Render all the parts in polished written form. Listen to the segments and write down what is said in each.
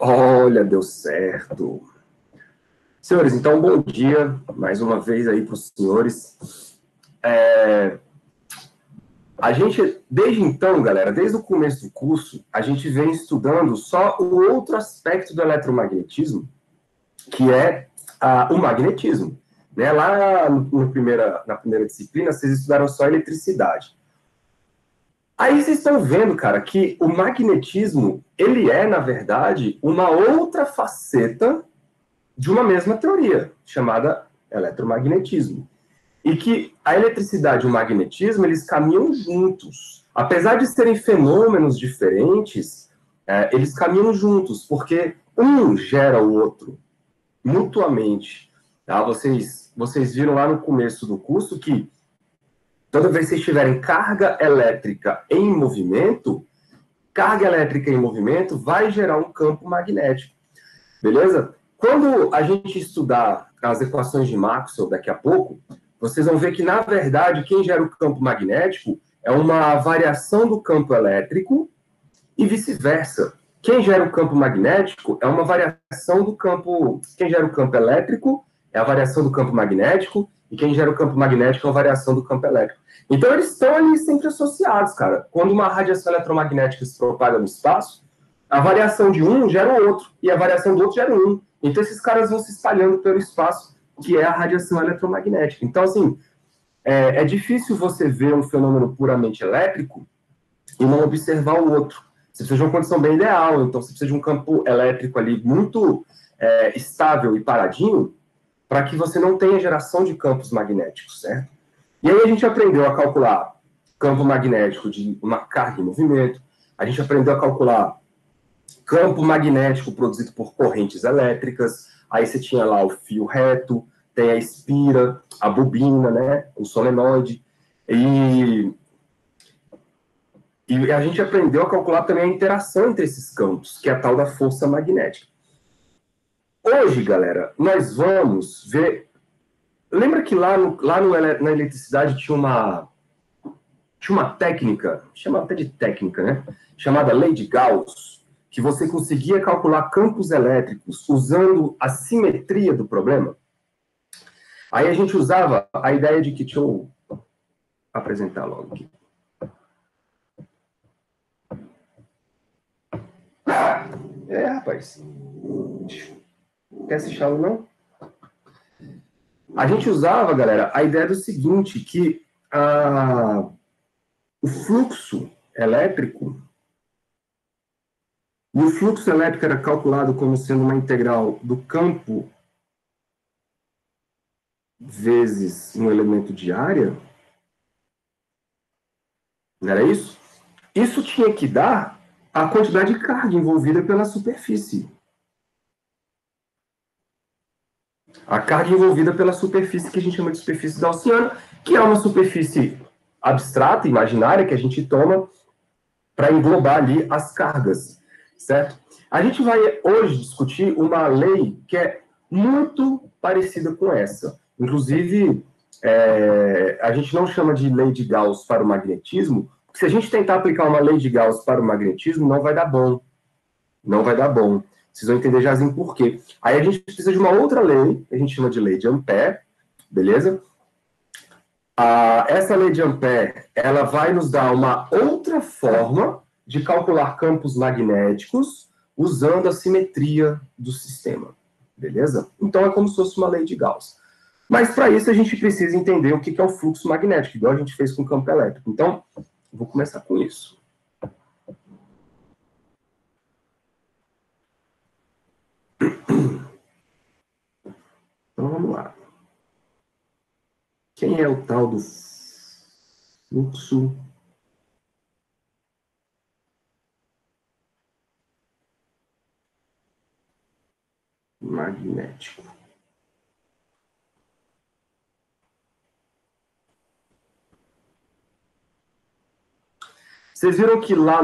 Olha, deu certo. Senhores, então, bom dia mais uma vez aí para os senhores. A gente, desde então, galera, desde o começo do curso, a gente vem estudando só o outro aspecto do eletromagnetismo, que é o magnetismo. Né? Lá na primeira disciplina, vocês estudaram só eletricidade. Aí vocês estão vendo, cara, que o magnetismo, ele é, na verdade, uma outra faceta de uma mesma teoria, chamada eletromagnetismo. E que a eletricidade e o magnetismo, eles caminham juntos. Apesar de serem fenômenos diferentes, eles caminham juntos, porque um gera o outro, mutuamente. Tá? Vocês viram lá no começo do curso que toda vez que vocês tiverem carga elétrica em movimento vai gerar um campo magnético. Beleza? Quando a gente estudar as equações de Maxwell daqui a pouco, vocês vão ver que, na verdade, quem gera o campo magnético é uma variação do campo elétrico e vice-versa. Quem gera o campo magnético é uma variação do campo... Quem gera o campo elétrico é a variação do campo magnético e quem gera o campo magnético é a variação do campo elétrico. Então, eles estão ali sempre associados, cara. Quando uma radiação eletromagnética se propaga no espaço, a variação de um gera o outro, e a variação do outro gera um. Então, esses caras vão se espalhando pelo espaço, que é a radiação eletromagnética. Então, assim, é difícil você ver um fenômeno puramente elétrico e não observar o outro. Você precisa de uma condição bem ideal, então você precisa de um campo elétrico ali muito estável e paradinho, para que você não tenha geração de campos magnéticos, certo? E aí a gente aprendeu a calcular campo magnético de uma carga em movimento, a gente aprendeu a calcular campo magnético produzido por correntes elétricas, aí você tinha lá o fio reto, tem a espira, a bobina, né, o solenoide, e a gente aprendeu a calcular também a interação entre esses campos, que é a tal da força magnética. Hoje, galera, nós vamos ver... Lembra que lá na eletricidade tinha uma técnica, chamada até de técnica, né, chamada lei de Gauss, que você conseguia calcular campos elétricos usando a simetria do problema? Aí a gente usava a ideia de que... Deixa eu apresentar logo aqui. Rapaz. Quer assistir aula, não? A gente usava, galera, a ideia do seguinte, que o fluxo elétrico... E o fluxo elétrico era calculado como sendo uma integral do campo vezes um elemento de área. Não era isso? Isso tinha que dar a quantidade de carga envolvida pela superfície. A carga envolvida pela superfície que a gente chama de superfície gaussiana, que é uma superfície abstrata, imaginária, que a gente toma para englobar ali as cargas, certo? A gente vai hoje discutir uma lei que é muito parecida com essa. Inclusive, a gente não chama de lei de Gauss para o magnetismo, porque se a gente tentar aplicar uma lei de Gauss para o magnetismo, não vai dar bom. Não vai dar bom. Vocês vão entender jazinho por quê. Aí a gente precisa de uma outra lei, que a gente chama de lei de Ampère, beleza? Essa lei de Ampère, ela vai nos dar uma outra forma de calcular campos magnéticos usando a simetria do sistema, beleza? Então é como se fosse uma lei de Gauss. Mas para isso a gente precisa entender o que é o fluxo magnético, igual a gente fez com o campo elétrico. Então, vou começar com isso. Então vamos lá. Quem é o tal do fluxo magnético? Vocês viram que lá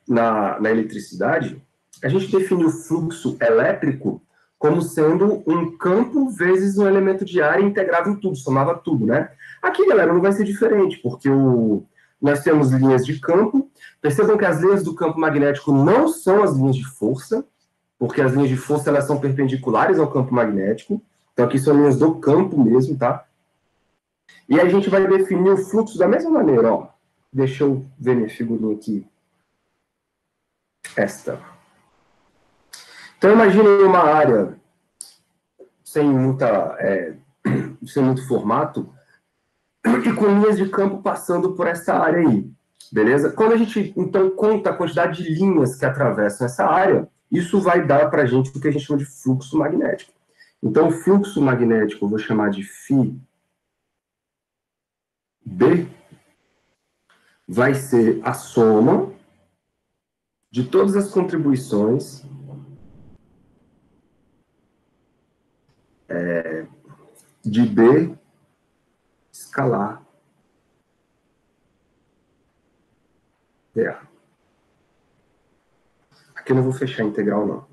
na eletricidade, a gente definiu o fluxo elétrico como sendo um campo vezes um elemento de área integrado em tudo, somava tudo, né? Aqui, galera, não vai ser diferente, porque nós temos linhas de campo. Percebam que as linhas do campo magnético não são as linhas de força, porque as linhas de força elas são perpendiculares ao campo magnético. Então, aqui são linhas do campo mesmo, tá? E a gente vai definir o fluxo da mesma maneira, ó. Deixa eu ver minha figurinha aqui. Esta. Então, imagine uma área sem muito formato e com linhas de campo passando por essa área aí, beleza? Quando a gente, então, conta a quantidade de linhas que atravessam essa área, isso vai dar para a gente o que a gente chama de fluxo magnético. Então, o fluxo magnético eu vou chamar de φB, vai ser a soma de todas as contribuições de B escalar dA. Aqui eu não vou fechar a integral, não.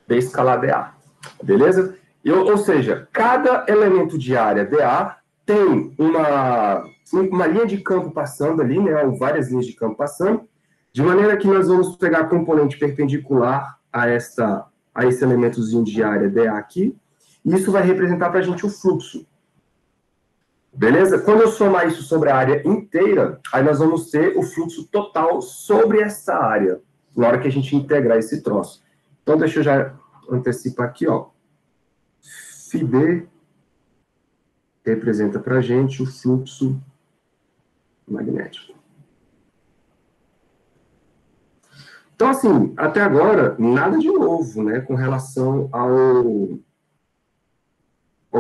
B escalar dA. Beleza? Ou seja, cada elemento de área dA tem uma linha de campo passando ali, né, ou várias linhas de campo passando, de maneira que nós vamos pegar a componente perpendicular a esse elementozinho de área dA aqui, e isso vai representar para a gente o fluxo. Beleza? Quando eu somar isso sobre a área inteira, aí nós vamos ter o fluxo total sobre essa área, na hora que a gente integrar esse troço. Então, deixa eu já antecipar aqui, ó. φB representa para a gente o fluxo magnético. Então, assim, até agora, nada de novo, né, com relação ao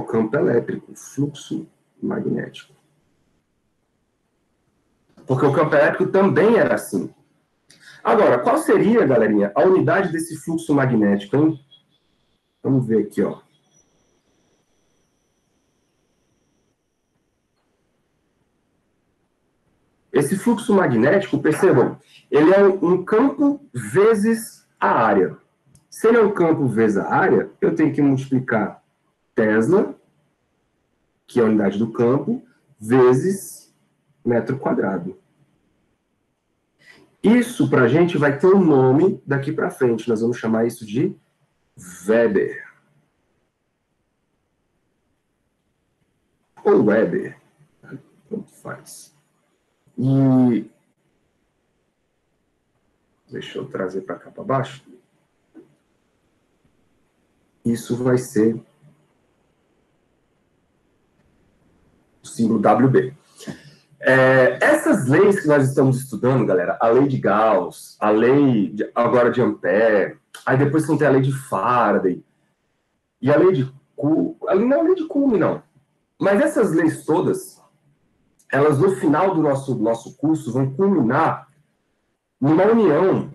campo elétrico, fluxo magnético. Porque o campo elétrico também era assim. Agora, qual seria, galerinha, a unidade desse fluxo magnético, hein? Vamos ver aqui, ó. Esse fluxo magnético, percebam, ele é um campo vezes a área. Se ele é um campo vezes a área, eu tenho que multiplicar Tesla, que é a unidade do campo, vezes metro quadrado. Isso, para a gente, vai ter um nome daqui para frente. Nós vamos chamar isso de Weber. Ou Weber. Tanto faz. E deixa eu trazer para cá para baixo. Isso vai ser o símbolo WB. Essas leis que nós estamos estudando, galera, a lei de Gauss, a lei agora de Ampère, aí depois vão ter a lei de Faraday, e a lei de Coulomb, não é a lei de Coulomb, não. Mas essas leis todas, elas no final do nosso curso vão culminar numa união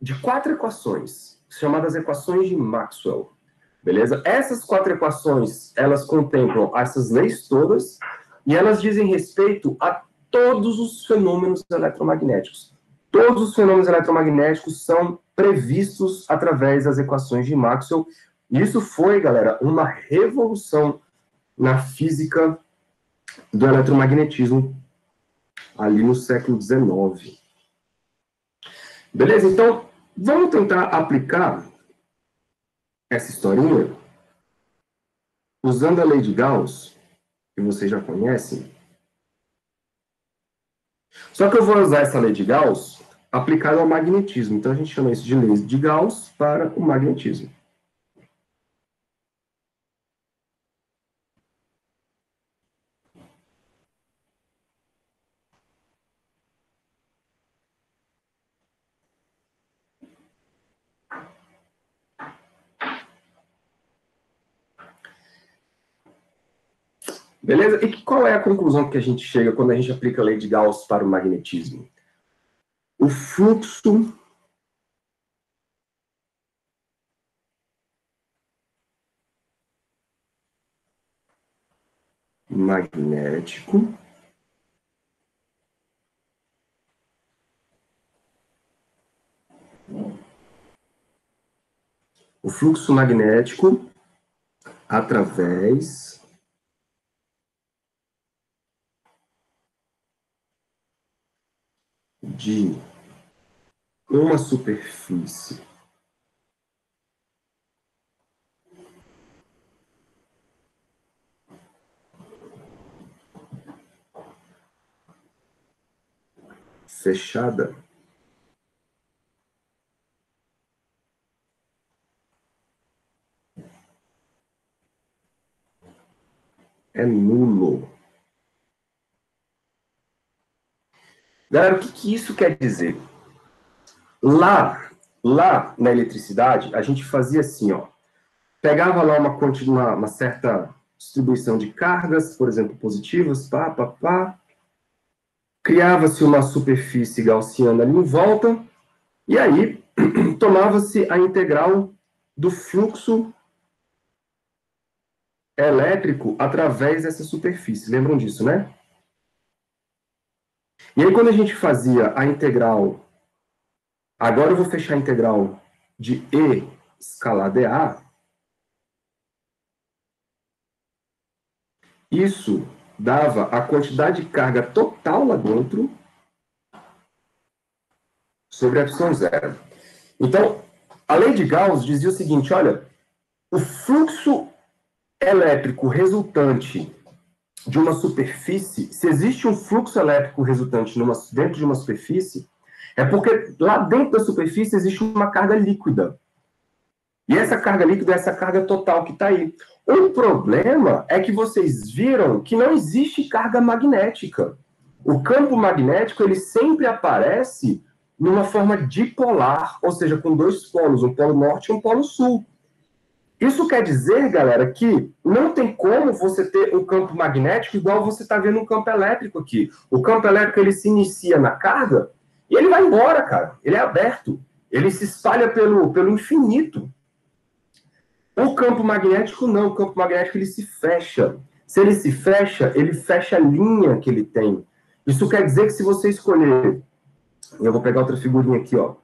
de 4 equações, chamadas equações de Maxwell. Beleza? Essas 4 equações, elas contemplam essas leis todas e elas dizem respeito a todos os fenômenos eletromagnéticos. Todos os fenômenos eletromagnéticos são previstos através das equações de Maxwell. E isso foi, galera, uma revolução na física do eletromagnetismo ali no século XIX. Beleza? Então, vamos tentar aplicar essa historinha usando a lei de Gauss, que vocês já conhecem. Só que eu vou usar essa lei de Gauss aplicada ao magnetismo. Então, a gente chama isso de lei de Gauss para o magnetismo. Beleza? E qual é a conclusão que a gente chega quando a gente aplica a lei de Gauss para o magnetismo? O fluxo magnético através de uma superfície fechada é nulo. Galera, o que isso quer dizer? Lá na eletricidade, a gente fazia assim, ó. Pegava lá uma certa distribuição de cargas, por exemplo, positivas, criava-se uma superfície gaussiana ali em volta, e aí tomava-se a integral do fluxo elétrico através dessa superfície. Lembram disso, né? E aí, quando a gente fazia a integral, agora eu vou fechar a integral de E escalar dA, isso dava a quantidade de carga total lá dentro sobre ε0. Então, a lei de Gauss dizia o seguinte, olha, o fluxo elétrico resultante de uma superfície, se existe um fluxo elétrico resultante dentro de uma superfície, é porque lá dentro da superfície existe uma carga líquida. E essa carga líquida é essa carga total que está aí. O problema é que vocês viram que não existe carga magnética. O campo magnético, ele sempre aparece numa forma dipolar, ou seja, com dois polos, um polo norte e um polo sul. Isso quer dizer, galera, que não tem como você ter um campo magnético igual você está vendo um campo elétrico aqui. O campo elétrico, ele se inicia na carga e ele vai embora, cara. Ele é aberto. Ele se espalha pelo infinito. O campo magnético não. O campo magnético, ele se fecha. Se ele se fecha, ele fecha a linha que ele tem. Isso quer dizer que se você escolher... Eu vou pegar outra figurinha aqui, ó.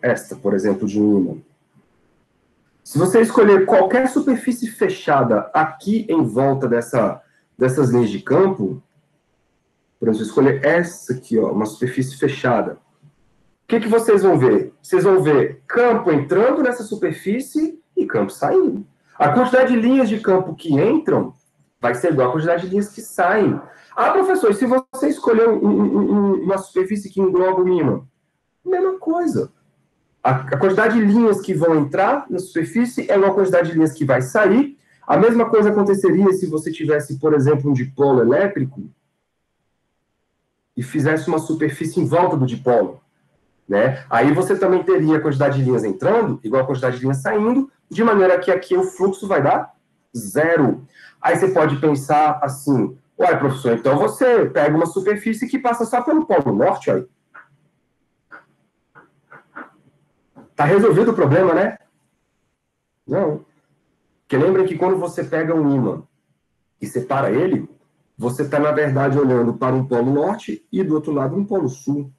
Esta, por exemplo, de um ímã. Se você escolher qualquer superfície fechada aqui em volta dessas linhas de campo, por exemplo, escolher essa aqui, ó, uma superfície fechada, o que vocês vão ver? Vocês vão ver campo entrando nessa superfície e campo saindo. A quantidade de linhas de campo que entram vai ser igual à quantidade de linhas que saem. Ah, professor, e se você escolher uma superfície que engloba o ímã? Mesma coisa. A quantidade de linhas que vão entrar na superfície é igual à quantidade de linhas que vai sair. A mesma coisa aconteceria se você tivesse, por exemplo, um dipolo elétrico e fizesse uma superfície em volta do dipolo, né? Aí você também teria a quantidade de linhas entrando igual a quantidade de linhas saindo, de maneira que aqui o fluxo vai dar 0. Aí você pode pensar assim, ué, professor, então você pega uma superfície que passa só pelo polo norte, aí. Tá resolvido o problema, né? Não. Porque lembrem que quando você pega um ímã e separa ele, você está, na verdade, olhando para um polo norte e do outro lado um polo sul.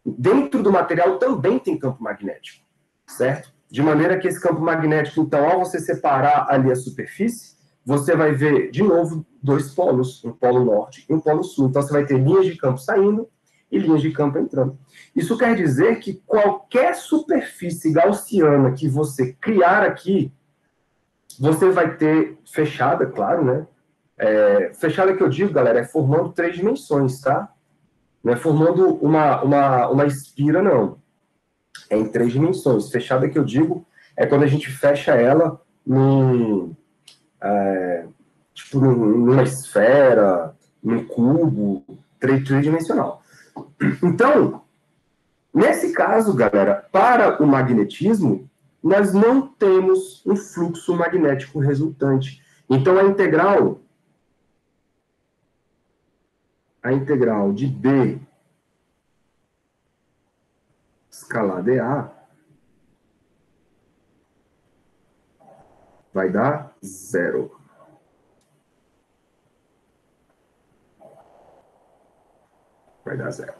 Dentro do material também tem campo magnético, certo? De maneira que esse campo magnético, então, ao você separar ali a superfície, você vai ver, de novo, dois polos, um polo norte e um polo sul. Então, você vai ter linhas de campo saindo e linhas de campo entrando. Isso quer dizer que qualquer superfície gaussiana que você criar aqui, você vai ter fechada, claro, né? Fechada que eu digo, galera, é formando 3 dimensões, tá? Não é formando uma espira, não. É em 3 dimensões. Fechada que eu digo é quando a gente fecha ela tipo numa esfera, num cubo, tridimensional. Então, nesse caso, galera, para o magnetismo, nós não temos um fluxo magnético resultante. Então, a integral de B escalar dA vai dar 0. Vai dar 0.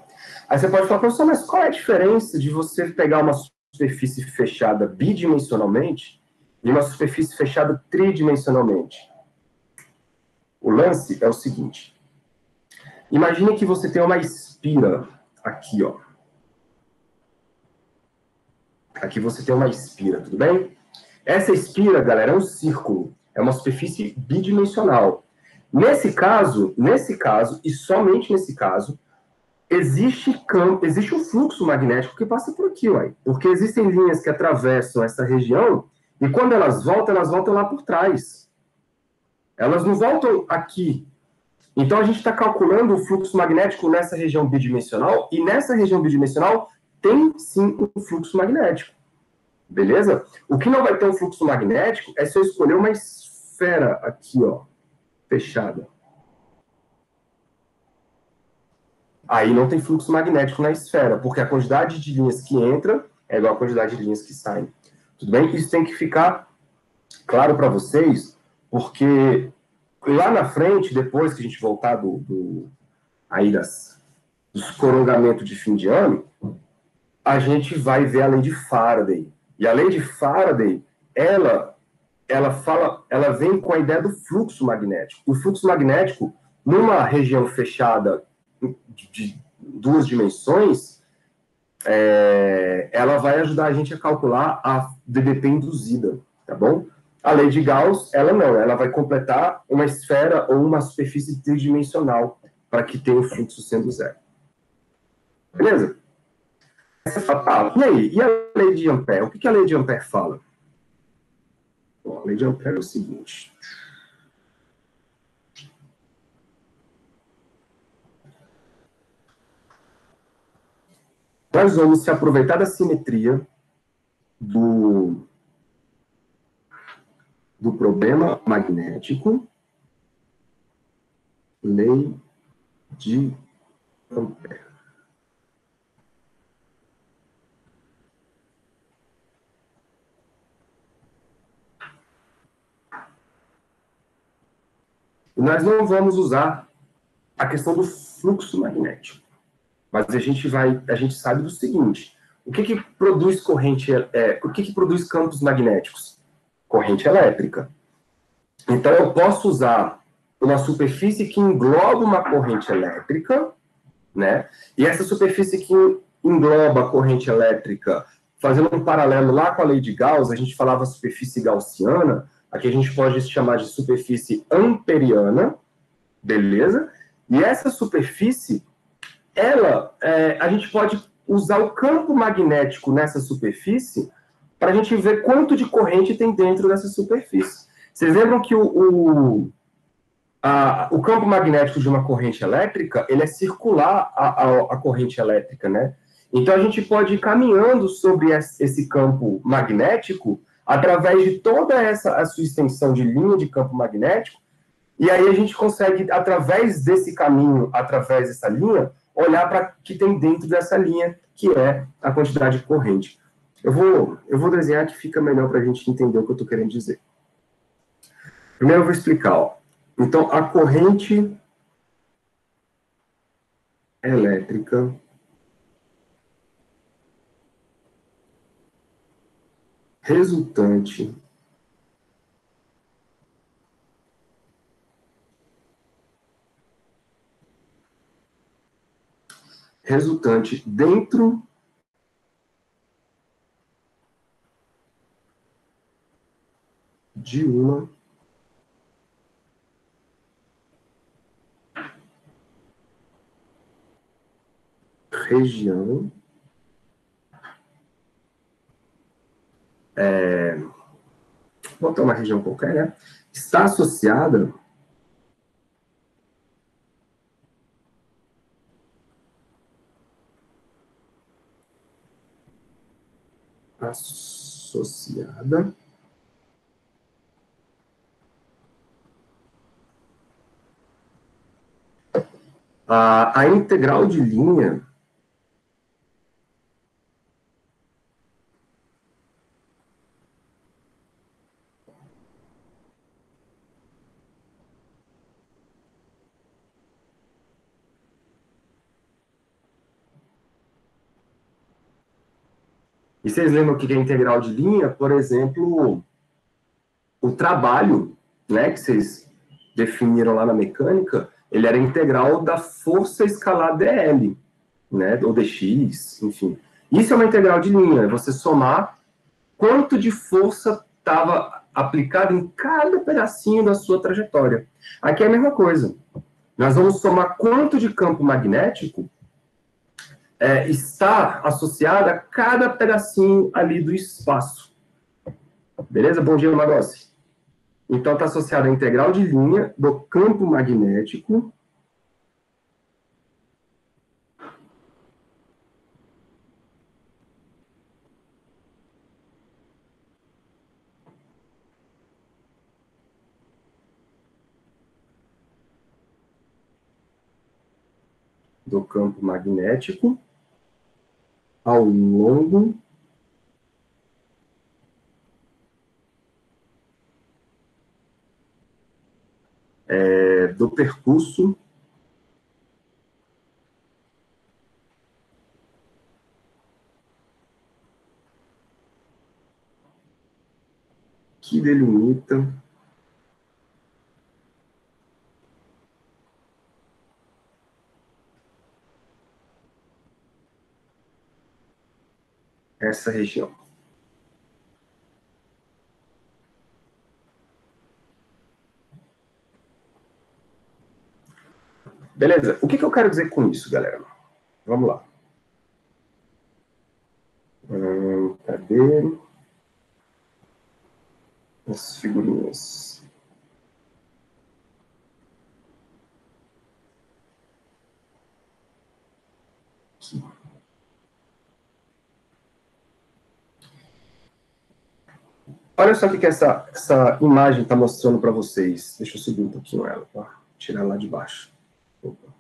Aí você pode falar, professor, mas qual é a diferença de você pegar uma superfície fechada bidimensionalmente e uma superfície fechada tridimensionalmente? O lance é o seguinte. Imagine que você tem uma espira aqui, ó. Aqui você tem uma espira, tudo bem? Essa espira, galera, é um círculo. É uma superfície bidimensional. Nesse caso, e somente nesse caso, existe um fluxo magnético que passa por aqui, uai. Porque existem linhas que atravessam essa região e quando elas voltam lá por trás. Elas não voltam aqui. Então, a gente está calculando o fluxo magnético nessa região bidimensional e nessa região bidimensional tem, sim, um fluxo magnético. Beleza? O que não vai ter um fluxo magnético é se eu escolher uma esfera aqui, ó, fechada. Aí não tem fluxo magnético na esfera, porque a quantidade de linhas que entra é igual a quantidade de linhas que saem. Tudo bem? Isso tem que ficar claro para vocês, porque lá na frente, depois que a gente voltar aí dos corongamentos de fim de ano, a gente vai ver a lei de Faraday. E a lei de Faraday, ela vem com a ideia do fluxo magnético. O fluxo magnético, numa região fechada de duas dimensões, ela vai ajudar a gente a calcular a DDP induzida, tá bom? A lei de Gauss, ela não, ela vai completar uma esfera ou uma superfície tridimensional para que tenha o fluxo sendo zero. Beleza? E aí? E a lei de Ampère? O que a lei de Ampère fala? Bom, a lei de Ampère é o seguinte. Nós vamos se aproveitar da simetria do problema magnético, lei de Ampère. E nós não vamos usar a questão do fluxo magnético. Mas a gente sabe do seguinte: o que produz corrente, o que produz campos magnéticos? Corrente elétrica. Então eu posso usar uma superfície que engloba uma corrente elétrica, né? E essa superfície que engloba a corrente elétrica, fazendo um paralelo lá com a lei de Gauss, a gente falava superfície gaussiana, aqui a gente pode chamar de superfície amperiana, beleza? E essa superfície, a gente pode usar o campo magnético nessa superfície para a gente ver quanto de corrente tem dentro dessa superfície. Vocês lembram que o campo magnético de uma corrente elétrica, ele é circular a corrente elétrica, né? Então, a gente pode ir caminhando sobre esse campo magnético através de toda a sua extensão de linha de campo magnético, e aí a gente consegue, através desse caminho, através dessa linha, olhar para o que tem dentro dessa linha, que é a quantidade de corrente. Eu vou desenhar que fica melhor para a gente entender o que eu estou querendo dizer. Primeiro eu vou explicar, ó. Então, a corrente elétrica resultante dentro de uma região vou botar uma região qualquer, né? Está associada a integral de linha e vocês lembram o que é integral de linha? Por exemplo, o trabalho, né, que vocês definiram lá na mecânica, ele era integral da força escalar dl. né, ou dx, enfim. Isso é uma integral de linha, é você somar quanto de força estava aplicado em cada pedacinho da sua trajetória. Aqui é a mesma coisa. Nós vamos somar quanto de campo magnético está associado a cada pedacinho ali do espaço. Beleza? Bom dia, Magossi. Então, está associado à integral de linha do campo magnético ao longo do percurso que delimita essa região. Beleza? O que eu quero dizer com isso, galera? Vamos lá. Cadê as figurinhas? Aqui. Olha só o que essa imagem está mostrando para vocês. Deixa eu subir um pouquinho ela, tá? Tirar lá de baixo. Opa.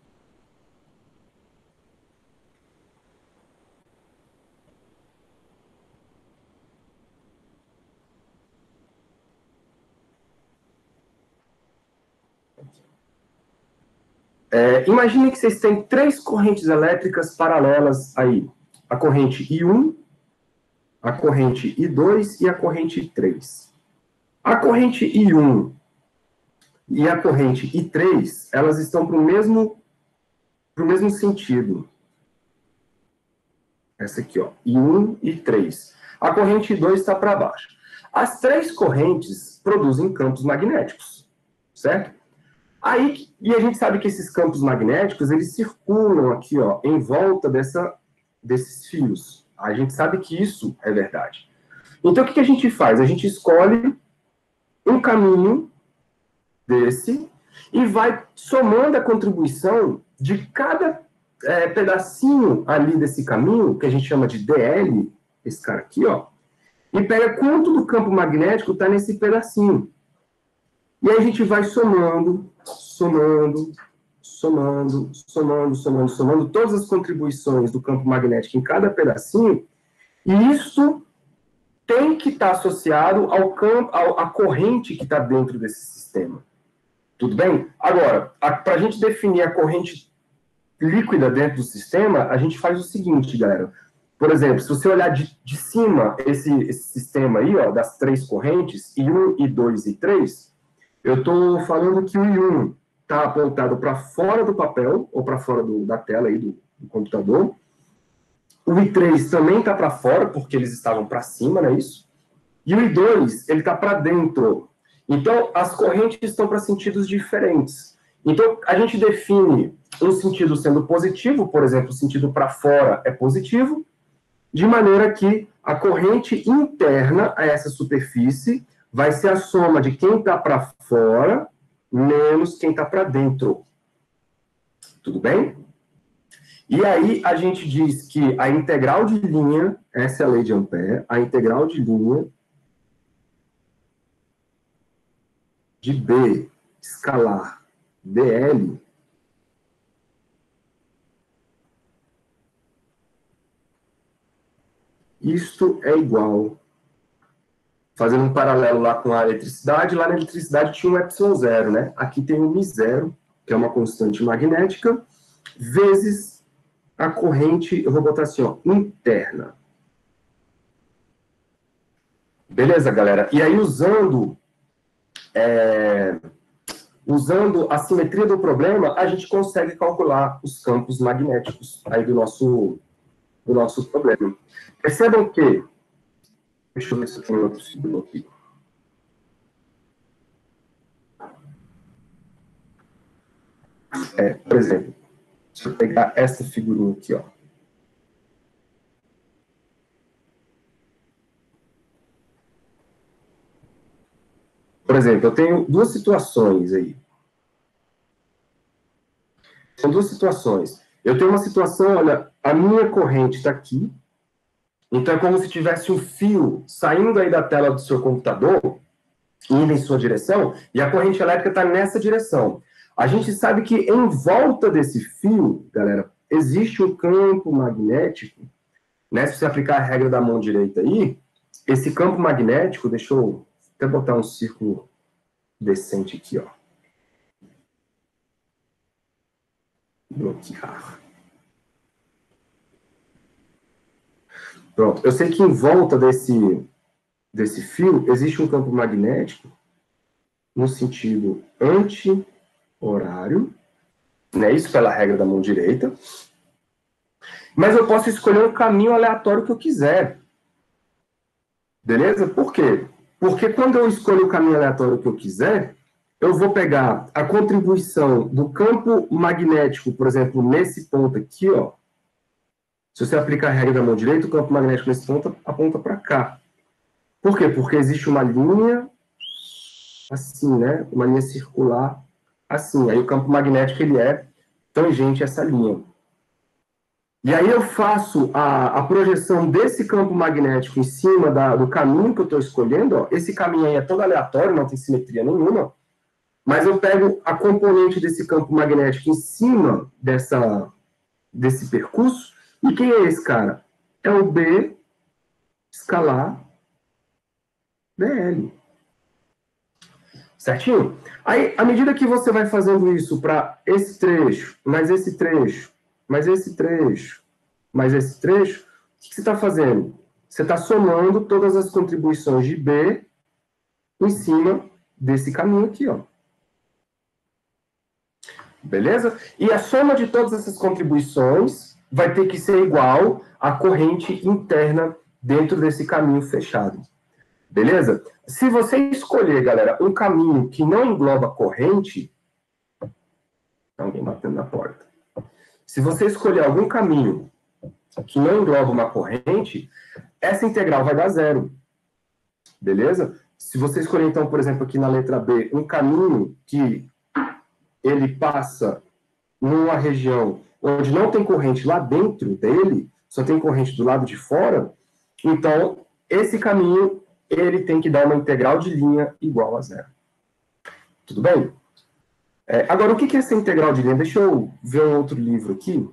Imagine que vocês têm 3 correntes elétricas paralelas aí. A corrente I1, a corrente I2 e a corrente I3. A corrente I1 e a corrente I3, elas estão para o mesmo sentido. Essa aqui, ó, I1 e I3. A corrente I2 está para baixo. As 3 correntes produzem campos magnéticos, certo? Aí, e a gente sabe que esses campos magnéticos, eles circulam aqui, ó, em volta desses fios. A gente sabe que isso é verdade. Então, o que a gente faz? A gente escolhe um caminho desse e vai somando a contribuição de cada pedacinho ali desse caminho, que a gente chama de DL, esse cara aqui, ó, e pega quanto do campo magnético está nesse pedacinho. E aí a gente vai somando todas as contribuições do campo magnético em cada pedacinho, e isso tem que estar associado à corrente que está dentro desse sistema. Tudo bem? Agora, para a gente definir a corrente líquida dentro do sistema, a gente faz o seguinte, galera. Por exemplo, se você olhar de cima esse sistema aí, ó, das 3 correntes, I1, I2 e I3, eu estou falando que o I1 está apontado para fora do papel, ou para fora da tela aí do computador. O I3 também está para fora, porque eles estavam para cima, não é isso? E o I2, ele está para dentro. Então, as correntes estão para sentidos diferentes. Então, a gente define um sentido sendo positivo, por exemplo, o sentido para fora é positivo, de maneira que a corrente interna a essa superfície vai ser a soma de quem está para fora menos quem está para dentro. Tudo bem? E aí a gente diz que a integral de linha, essa é a lei de Ampère, a integral de linha de B escalar dl isto é igual, fazendo um paralelo lá com a eletricidade, lá na eletricidade tinha um ε0, né? Aqui tem um μ0, que é uma constante magnética, vezes a corrente, eu vou botar assim, ó, interna. Beleza, galera? E aí, usando usando a simetria do problema, a gente consegue calcular os campos magnéticos aí do nosso problema. Percebam que... Deixa eu ver se eu tenho outro símbolo aqui. Por exemplo, deixa eu pegar essa figurinha aqui, ó. Por exemplo, eu tenho duas situações aí. São duas situações. Eu tenho uma situação, olha, a minha corrente está aqui. Então, é como se tivesse um fio saindo aí da tela do seu computador, indo em sua direção, e a corrente elétrica está nessa direção. A gente sabe que em volta desse fio, galera, existe um campo magnético, né? Se você aplicar a regra da mão direita aí, esse campo magnético, deixa eu até botar um círculo decente aqui, ó. Bloquear. Pronto. Eu sei que em volta desse fio existe um campo magnético no sentido anti-horário, né? Isso pela regra da mão direita. Mas eu posso escolher um caminho aleatório que eu quiser. Beleza? Por quê? Porque quando eu escolho o caminho aleatório que eu quiser, eu vou pegar a contribuição do campo magnético, por exemplo, nesse ponto aqui, ó. Se você aplicar a regra da mão direita, o campo magnético nesse ponto aponta para cá. Por quê? Porque existe uma linha assim, né? Uma linha circular assim. Aí o campo magnético, ele é tangente a essa linha. E aí eu faço a projeção desse campo magnético em cima do caminho que eu estou escolhendo. Ó. Esse caminho aí é todo aleatório, não tem simetria nenhuma. Mas eu pego a componente desse campo magnético em cima desse percurso. E quem é esse cara? É o B escalar BL. Certinho? Aí, à medida que você vai fazendo isso para esse trecho, mais esse trecho, mais esse trecho, mais esse trecho, o que você está fazendo? Você está somando todas as contribuições de B em cima desse caminho aqui, ó. Beleza? E a soma de todas essas contribuições vai ter que ser igual à corrente interna dentro desse caminho fechado. Beleza? Se você escolher, galera, um caminho que não engloba corrente... Alguém batendo na porta. Se você escolher algum caminho que não engloba uma corrente, essa integral vai dar zero. Beleza? Se você escolher, então, por exemplo, aqui na letra B, um caminho que ele passa numa região onde não tem corrente lá dentro dele, só tem corrente do lado de fora, então, esse caminho, ele tem que dar uma integral de linha igual a zero. Tudo bem? Agora, o que é essa integral de linha? Deixa eu ver um outro livro aqui.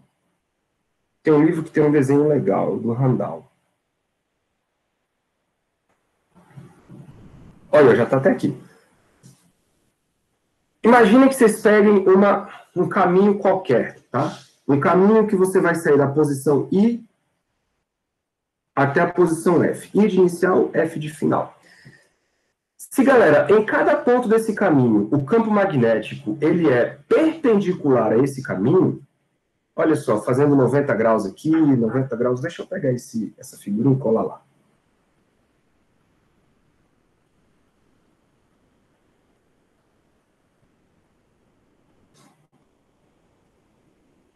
Tem um livro que tem um desenho legal, do Randall. Olha, já está até aqui. Imagina que vocês peguem um caminho qualquer, tá? Um caminho que você vai sair da posição I até a posição F. I de inicial, F de final. Se, galera, em cada ponto desse caminho, o campo magnético, ele é perpendicular a esse caminho, olha só, fazendo 90 graus aqui, 90 graus, deixa eu pegar essa figurinha e colar lá.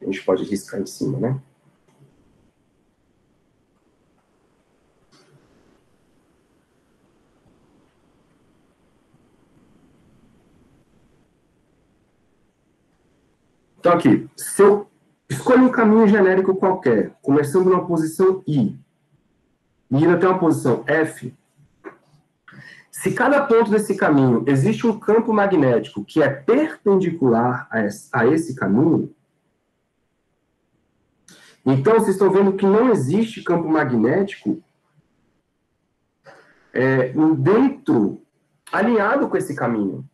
A gente pode riscar em cima, né? Então, aqui, se eu escolho um caminho genérico qualquer, começando na posição I, e indo até uma posição F, se cada ponto desse caminho existe um campo magnético que é perpendicular a esse caminho, então vocês estão vendo que não existe campo magnético dentro, alinhado com esse caminho.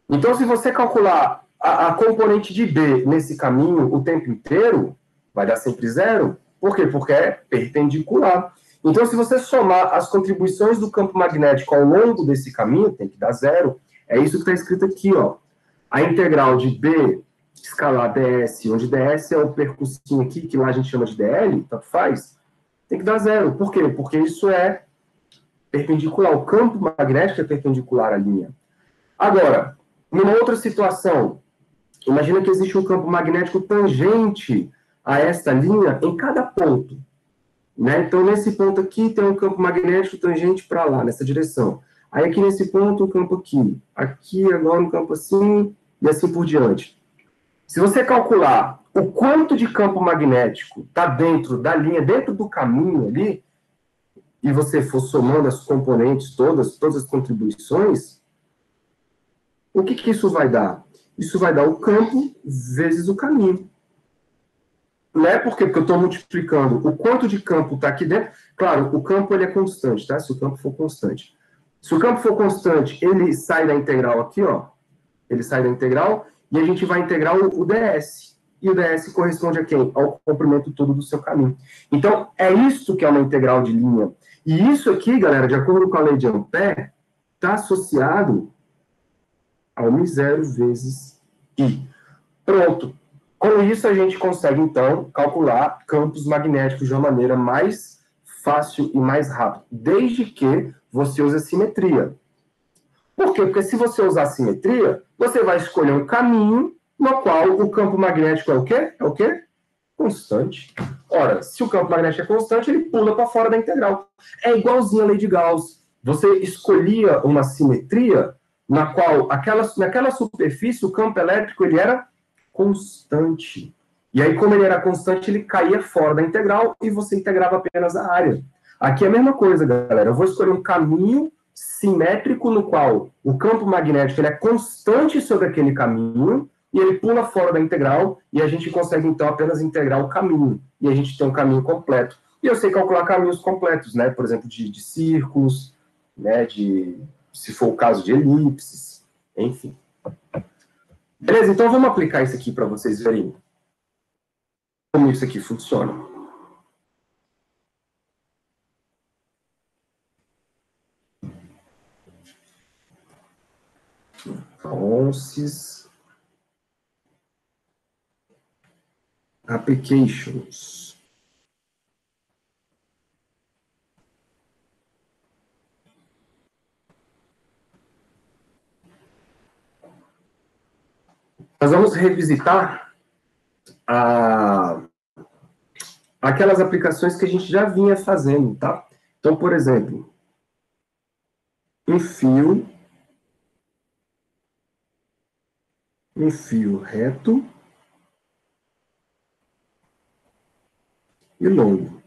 Então, se você calcular a componente de B nesse caminho o tempo inteiro, vai dar sempre zero. Por quê? Porque é perpendicular. Então, se você somar as contribuições do campo magnético ao longo desse caminho, tem que dar zero. É isso que está escrito aqui, ó. a integral de B escalar ds, onde ds é o percursinho aqui, que lá a gente chama de dl, tanto faz, tem que dar zero. Por quê? Porque isso é perpendicular. O campo magnético é perpendicular à linha. Agora, numa outra situação, imagina que existe um campo magnético tangente a esta linha em cada ponto. Né? Então, nesse ponto aqui, tem um campo magnético tangente para lá, nessa direção. Aí, aqui nesse ponto, um campo aqui. Aqui, agora, um campo assim, e assim por diante. Se você calcular o quanto de campo magnético está dentro da linha, dentro do caminho ali, e você for somando as componentes todas as contribuições, o que isso vai dar? Isso vai dar o campo vezes o caminho. Não é por quê? Porque eu estou multiplicando o quanto de campo está aqui dentro. Claro, o campo ele é constante, tá? Se o campo for constante. Se o campo for constante, ele sai da integral aqui, ó. Ele sai da integral e a gente vai integrar o ds. E o ds corresponde a quem? Ao comprimento todo do seu caminho. Então, é isso que é uma integral de linha. E isso aqui, galera, de acordo com a lei de Ampère, está associado ao μ0 vezes I. Pronto. Com isso, a gente consegue, então, calcular campos magnéticos de uma maneira mais fácil e mais rápida, desde que você use a simetria. Por quê? Porque se você usar a simetria, você vai escolher um caminho no qual o campo magnético é o quê? É o quê? Constante. Ora, se o campo magnético é constante, ele pula para fora da integral. É igualzinho a lei de Gauss. Você escolhia uma simetria na qual, naquela superfície, o campo elétrico ele era constante. E aí, como ele era constante, ele caía fora da integral e você integrava apenas a área. Aqui é a mesma coisa, galera. Eu vou escolher um caminho simétrico no qual o campo magnético ele é constante sobre aquele caminho e ele pula fora da integral e a gente consegue, então, apenas integrar o caminho. E a gente tem um caminho completo. E eu sei calcular caminhos completos, né? Por exemplo, de círculos, né? Se for o caso de elipses, enfim. Beleza? Então, vamos aplicar isso aqui para vocês verem como isso aqui funciona. Onces Applications. Nós vamos revisitar aquelas aplicações que a gente já vinha fazendo, tá? Então, por exemplo, um fio reto e longo.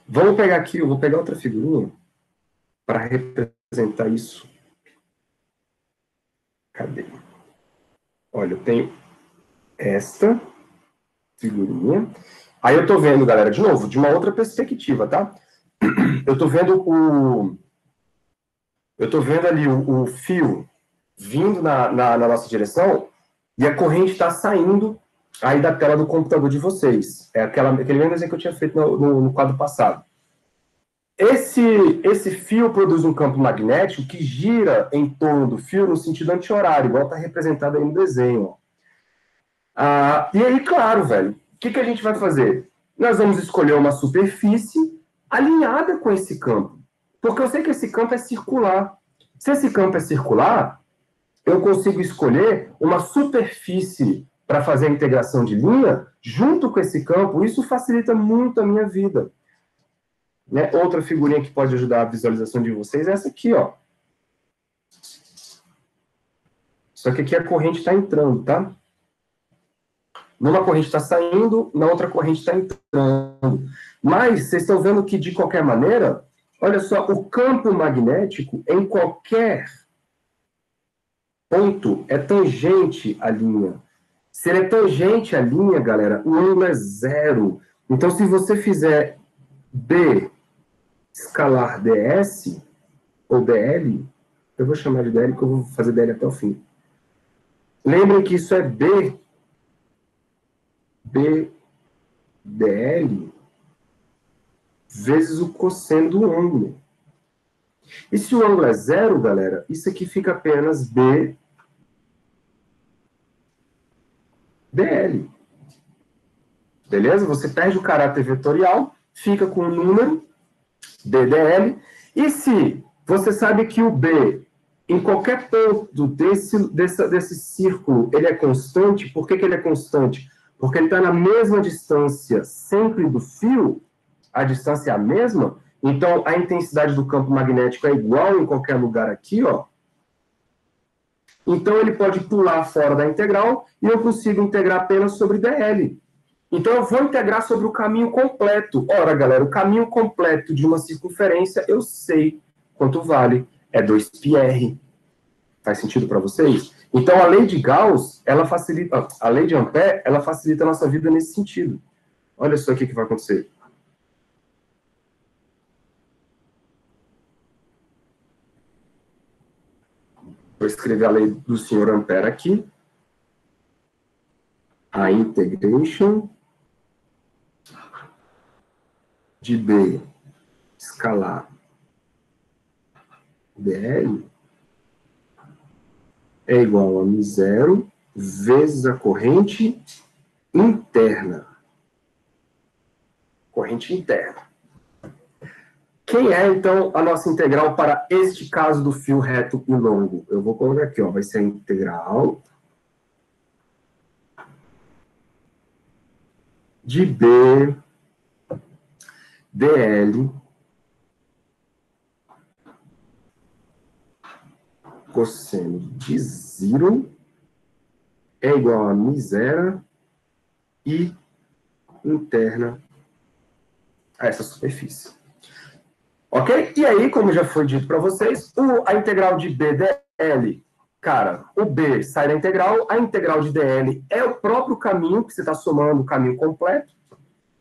Vamos pegar aqui, eu vou pegar outra figurinha para representar isso. Cadê? Olha, eu tenho esta figurinha. Aí eu estou vendo, galera, de novo, de uma outra perspectiva, tá? Eu estou vendo ali o fio vindo na nossa direção e a corrente está saindo aí da tela do computador de vocês. É aquele mesmo exemplo que eu tinha feito no quadro passado. Esse fio produz um campo magnético que gira em torno do fio no sentido anti-horário, igual está representado aí no desenho. E aí, claro, velho, o que a gente vai fazer? Nós vamos escolher uma superfície alinhada com esse campo. Porque eu sei que esse campo é circular. Se esse campo é circular, eu consigo escolher uma superfície para fazer a integração de linha junto com esse campo. Isso facilita muito a minha vida. Né? Outra figurinha que pode ajudar a visualização de vocês é essa aqui, ó. Só que aqui a corrente está entrando, tá? Numa corrente está saindo, na outra corrente está entrando. Mas vocês estão vendo que, de qualquer maneira, olha só, o campo magnético, em qualquer ponto, é tangente à linha. Se ele é tangente à linha, galera, o ângulo é zero. Então, se você fizer B escalar ds, ou dl, eu vou chamar de dl, porque eu vou fazer dl até o fim. Lembrem que isso é BDL vezes o cosseno do ângulo. E se o ângulo é zero, galera, isso aqui fica apenas B dl. Beleza? Você perde o caráter vetorial, fica com o número ddl. E se você sabe que o B, em qualquer ponto desse círculo, ele é constante, por que ele é constante? Porque ele está na mesma distância sempre do fio, a distância é a mesma, então a intensidade do campo magnético é igual em qualquer lugar aqui, ó. Então ele pode pular fora da integral e eu consigo integrar apenas sobre dl. Então eu vou integrar sobre o caminho completo. Ora, galera, o caminho completo de uma circunferência eu sei quanto vale. É 2πr. Faz sentido para vocês? Então a lei de Gauss, ela facilita, a lei de Ampère, ela facilita a nossa vida nesse sentido. Olha só o que vai acontecer. Vou escrever a lei do senhor Ampère aqui. A integration de B escalar dl é igual a μ0 vezes a corrente interna. Corrente interna. Quem é, então, a nossa integral para este caso do fio reto e longo? Eu vou colocar aqui, ó, vai ser a integral de B dl cosseno de zero é igual a μ0 e interna a essa superfície. Ok? E aí, como já foi dito para vocês, a integral de B dl, cara, o B sai da integral, a integral de dl é o próprio caminho, que você está somando o caminho completo.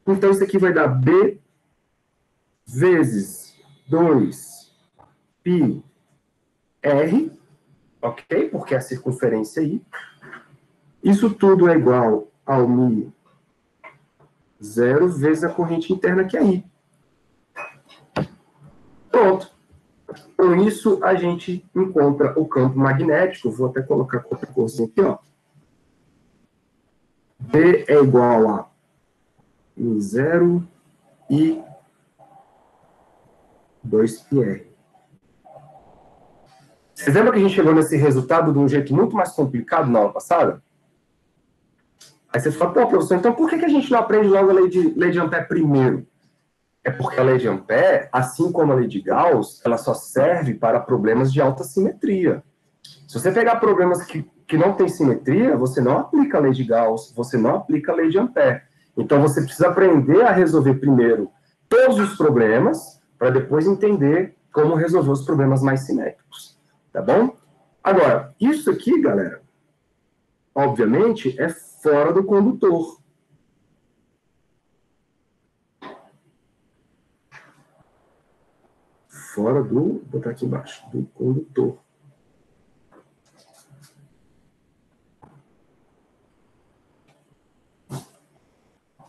Então, isso aqui vai dar B vezes 2πr, ok? Porque é a circunferência aí. Isso tudo é igual ao μ0 vezes a corrente interna, que é I. Pronto. Com isso, a gente encontra o campo magnético. Vou até colocar outra corzinha aqui, ó. B é igual a μ0 e 2πr. Vocês lembram que a gente chegou nesse resultado de um jeito muito mais complicado na aula passada? Aí você fala, pô, professor, então por que a gente não aprende logo a lei de Ampère primeiro? É porque a lei de Ampère, assim como a lei de Gauss, ela só serve para problemas de alta simetria. Se você pegar problemas que não tem simetria, você não aplica a lei de Gauss, você não aplica a lei de Ampère. Então você precisa aprender a resolver primeiro todos os problemas, para depois entender como resolver os problemas mais simétricos. Tá bom? Agora, isso aqui, galera, obviamente, é fora do condutor. Fora do, vou botar aqui embaixo, do condutor.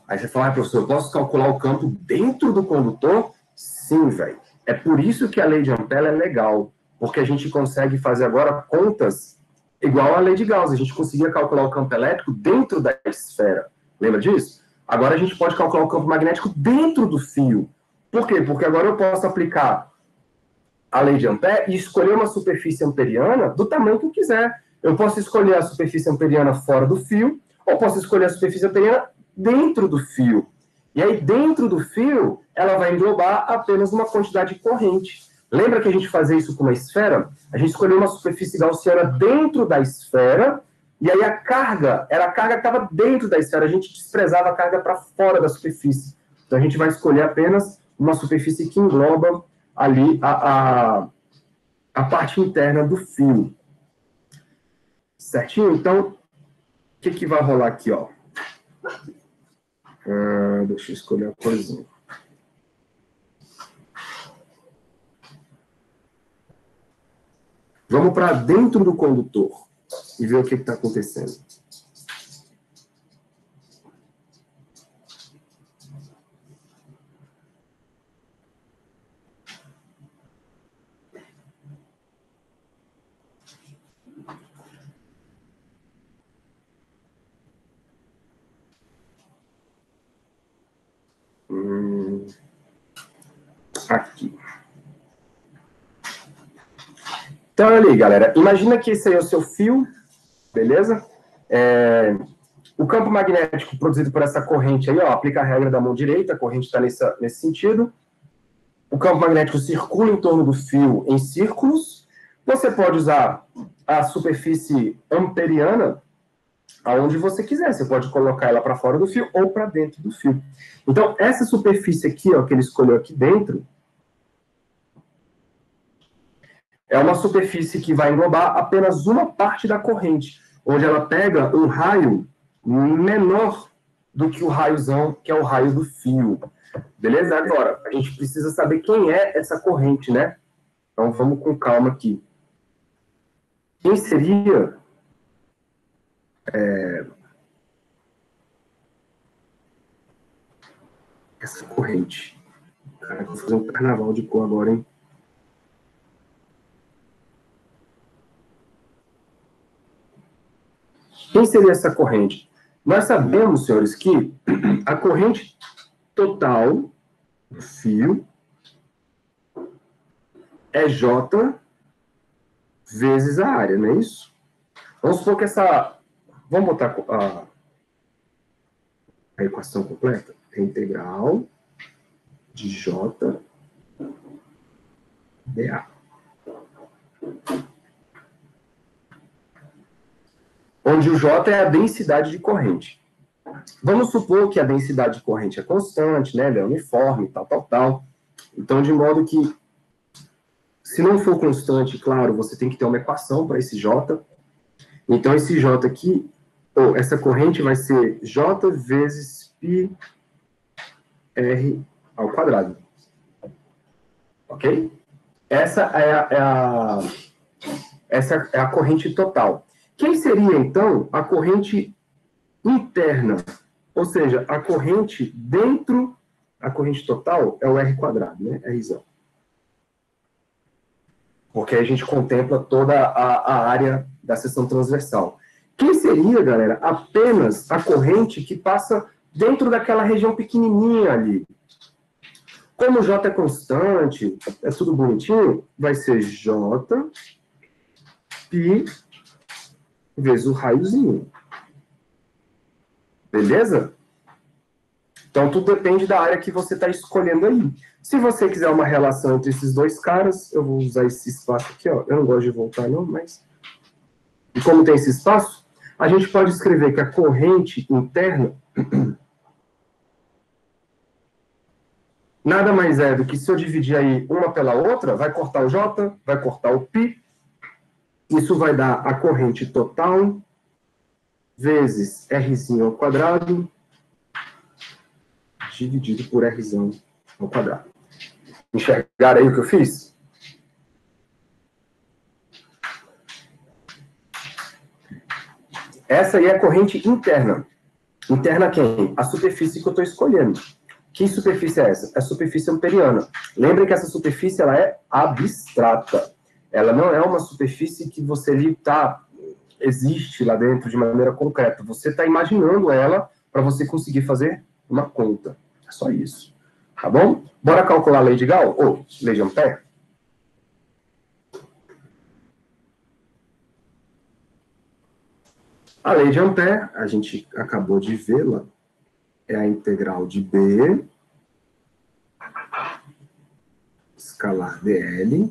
Aí você fala, professor, eu posso calcular o campo dentro do condutor? Sim, velho. É por isso que a lei de Ampère é legal, porque a gente consegue fazer agora contas igual à lei de Gauss. A gente conseguia calcular o campo elétrico dentro da esfera. Lembra disso? Agora a gente pode calcular o campo magnético dentro do fio. Por quê? Porque agora eu posso aplicar a lei de Ampère e escolher uma superfície amperiana do tamanho que eu quiser. Eu posso escolher a superfície amperiana fora do fio, ou posso escolher a superfície amperiana dentro do fio. E aí, dentro do fio, ela vai englobar apenas uma quantidade de corrente. Lembra que a gente fazia isso com uma esfera? A gente escolheu uma superfície gaussiana dentro da esfera, e aí a carga, era a carga que estava dentro da esfera, a gente desprezava a carga para fora da superfície. Então a gente vai escolher apenas uma superfície que engloba ali a parte interna do fio. Certinho? Então, o que vai rolar aqui, ó? Deixa eu escolher a corzinha. Vamos para dentro do condutor e ver o que está acontecendo. aqui. Então, olha aí, galera. Imagina que esse aí é o seu fio, beleza? O campo magnético produzido por essa corrente aí, ó, aplica a regra da mão direita, a corrente está nesse sentido. O campo magnético circula em torno do fio em círculos. Você pode usar a superfície amperiana aonde você quiser. Você pode colocar ela para fora do fio ou para dentro do fio. Então, essa superfície aqui, ó, que ele escolheu aqui dentro, é uma superfície que vai englobar apenas uma parte da corrente, onde ela pega um raio menor do que o raiozão, que é o raio do fio. Beleza? Agora, a gente precisa saber quem é essa corrente, né? Então, vamos com calma aqui. Quem seria essa corrente? Cara, vou fazer um carnaval de cor agora, hein? Quem seria essa corrente? Nós sabemos, senhores, que a corrente total do fio é J vezes a área, não é isso? Vamos supor que essa... Vamos botar a equação completa? É integral de J dA. Onde o J é a densidade de corrente. Vamos supor que a densidade de corrente é constante, né? Ela é uniforme, tal. Então, de modo que, se não for constante, claro, você tem que ter uma equação para esse J. Então, esse J aqui, ou essa corrente vai ser J vezes πr ao quadrado. Ok? Essa é a corrente total. Quem seria, então, a corrente interna? Ou seja, a corrente dentro, a corrente total é o R quadrado, né? Rzão. Porque a gente contempla toda a área da seção transversal. Quem seria, galera, apenas a corrente que passa dentro daquela região pequenininha ali? Como o J é constante, é tudo bonitinho, vai ser J π vezes o raiozinho. Beleza? Então, tudo depende da área que você está escolhendo aí. Se você quiser uma relação entre esses dois caras, eu vou usar esse espaço aqui, ó. Eu não gosto de voltar, não, mas... E como tem esse espaço, a gente pode escrever que a corrente interna nada mais é do que se eu dividir aí uma pela outra, vai cortar o J, vai cortar o π, isso vai dar a corrente total vezes Rzinho ao quadrado dividido por Rzão ao quadrado. Enxergaram aí o que eu fiz? Essa aí é a corrente interna. Interna quem? A superfície que eu estou escolhendo. Que superfície é essa? É a superfície amperiana. Lembrem que essa superfície ela é abstrata. Ela não é uma superfície que você ali existe lá dentro de maneira concreta. Você está imaginando ela para você conseguir fazer uma conta. É só isso. Tá bom? Bora calcular a lei de Gauss? Ou lei de Ampère? A lei de Ampère, a gente acabou de vê-la, é a integral de B escalar dl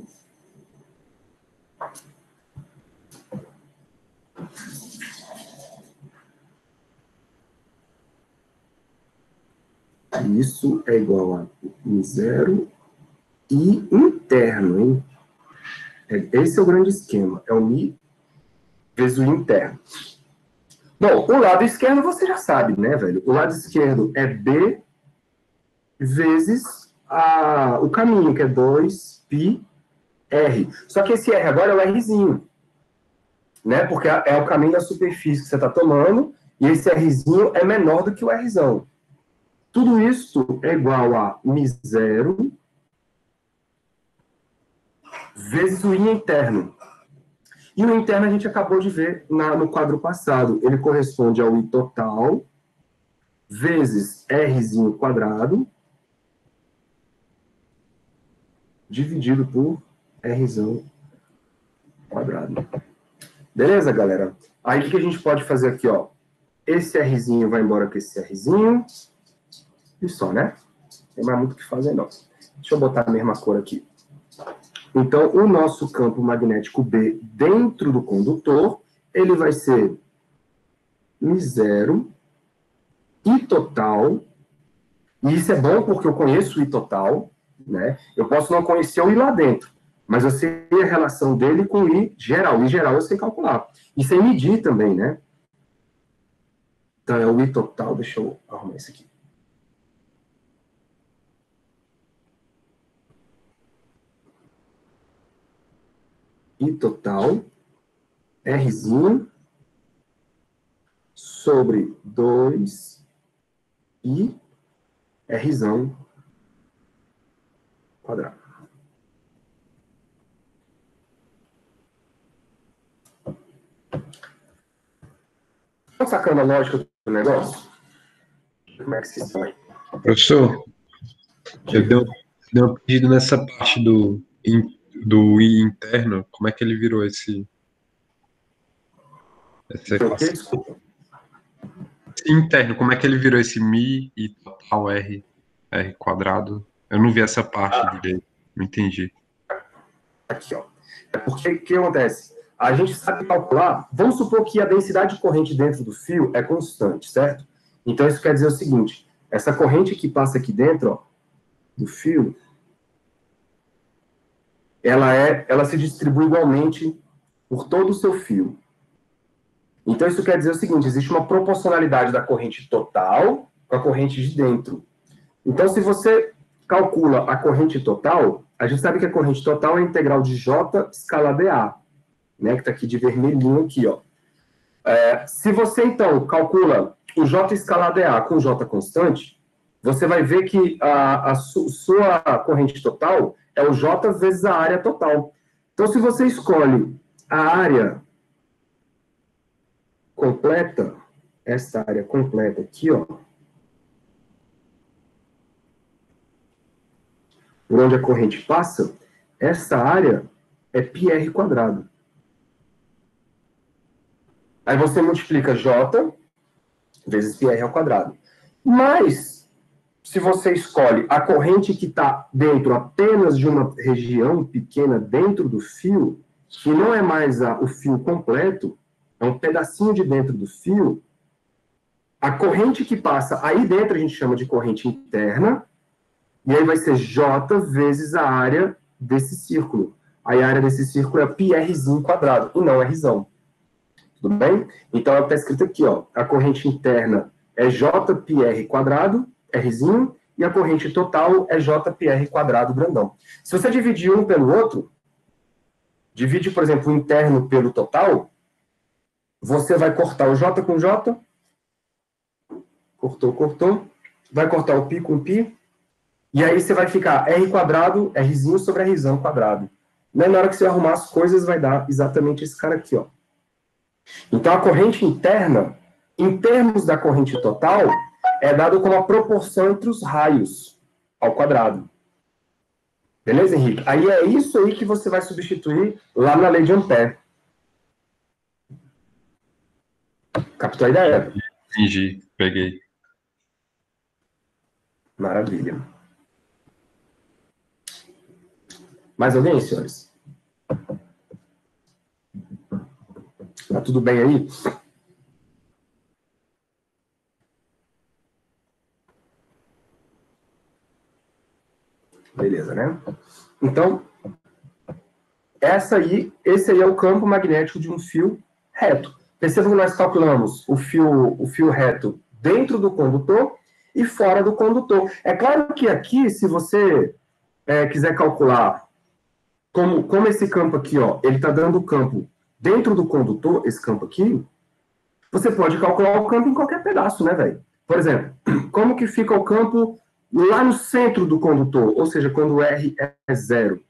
isso é igual a μ0 e interno, hein? Esse é o grande esquema, é o μ vezes o interno. Bom, o lado esquerdo você já sabe, né, velho? O lado esquerdo é B vezes o caminho, que é 2πr. Só que esse R agora é o Rzinho, né? Porque é o caminho da superfície que você está tomando, e esse Rzinho é menor do que o Rzão. Tudo isso é igual a μ0 vezes o I interno. E o interno a gente acabou de ver no quadro passado. Ele corresponde ao I total vezes Rzinho quadrado dividido por R quadrado. Beleza, galera? Aí, o que a gente pode fazer aqui, ó? Esse Rzinho vai embora com esse Rzinho. E só, né? Não tem mais muito o que fazer, não. Deixa eu botar a mesma cor aqui. Então, o nosso campo magnético B dentro do condutor, ele vai ser I0, I total. E isso é bom porque eu conheço o I total, né? Eu posso não conhecer o I lá dentro, mas eu sei a relação dele com o I geral. O I geral eu sei calcular. E sei medir também, né? Então, é o I total. Deixa eu arrumar isso aqui. I total, Rzinho, sobre 2 I Rzão quadrado. Estão sacando a lógica do negócio? Como é que se sai? Professor, eu dei uma perdida nessa parte do I interno. Como é que ele virou essa equação? Desculpa. Esse interno, como é que ele virou esse mi e total R quadrado? Eu não vi essa parte direito, não entendi. Aqui, ó. É porque o que acontece? A gente sabe calcular, vamos supor que a densidade de corrente dentro do fio é constante, certo? Então isso quer dizer o seguinte, essa corrente que passa aqui dentro, ó, do fio, ela se distribui igualmente por todo o seu fio. Então isso quer dizer o seguinte, existe uma proporcionalidade da corrente total com a corrente de dentro. Então se você calcula a corrente total, a gente sabe que a corrente total é a integral de J escala dA, né, que está aqui de vermelhinho aqui, ó. Se você, então, calcula o J escala dA com J constante, você vai ver que a sua corrente total é o J vezes a área total. Então, se você escolhe a área completa, essa área completa aqui, ó, por onde a corrente passa, essa área é πr quadrado. Aí você multiplica J vezes πr ao quadrado. Mas, se você escolhe a corrente que está dentro apenas de uma região pequena dentro do fio, que não é mais o fio completo, é um pedacinho de dentro do fio, a corrente que passa aí dentro a gente chama de corrente interna, e aí vai ser J vezes a área desse círculo. Aí a área desse círculo é πrzinho quadrado, e não Rzão. Tudo bem? Então, está escrito aqui, ó, a corrente interna é JπR quadrado, Rzinho, e a corrente total é JπR quadrado grandão. Se você dividir um pelo outro, divide, por exemplo, o interno pelo total, você vai cortar o J com J, cortou, vai cortar o π com π, e aí você vai ficar R quadrado, Rzinho sobre Rzão quadrado. Na hora que você arrumar as coisas, vai dar exatamente esse cara aqui, ó. Então, a corrente interna, em termos da corrente total, é dado como a proporção entre os raios ao quadrado. Beleza, Henrique? Aí é isso aí que você vai substituir lá na lei de Ampère. Captou a ideia? Entendi, peguei. Maravilha. Mais alguém, senhores? Tá tudo bem aí? Beleza, né? Então, esse aí é o campo magnético de um fio reto. Perceba que nós calculamos o fio reto dentro do condutor e fora do condutor. É claro que aqui, se você quiser calcular como esse campo aqui, ó, ele está dando o campo dentro do condutor, esse campo aqui, você pode calcular o campo em qualquer pedaço, né, velho? Por exemplo, como que fica o campo lá no centro do condutor, ou seja, quando R é zero.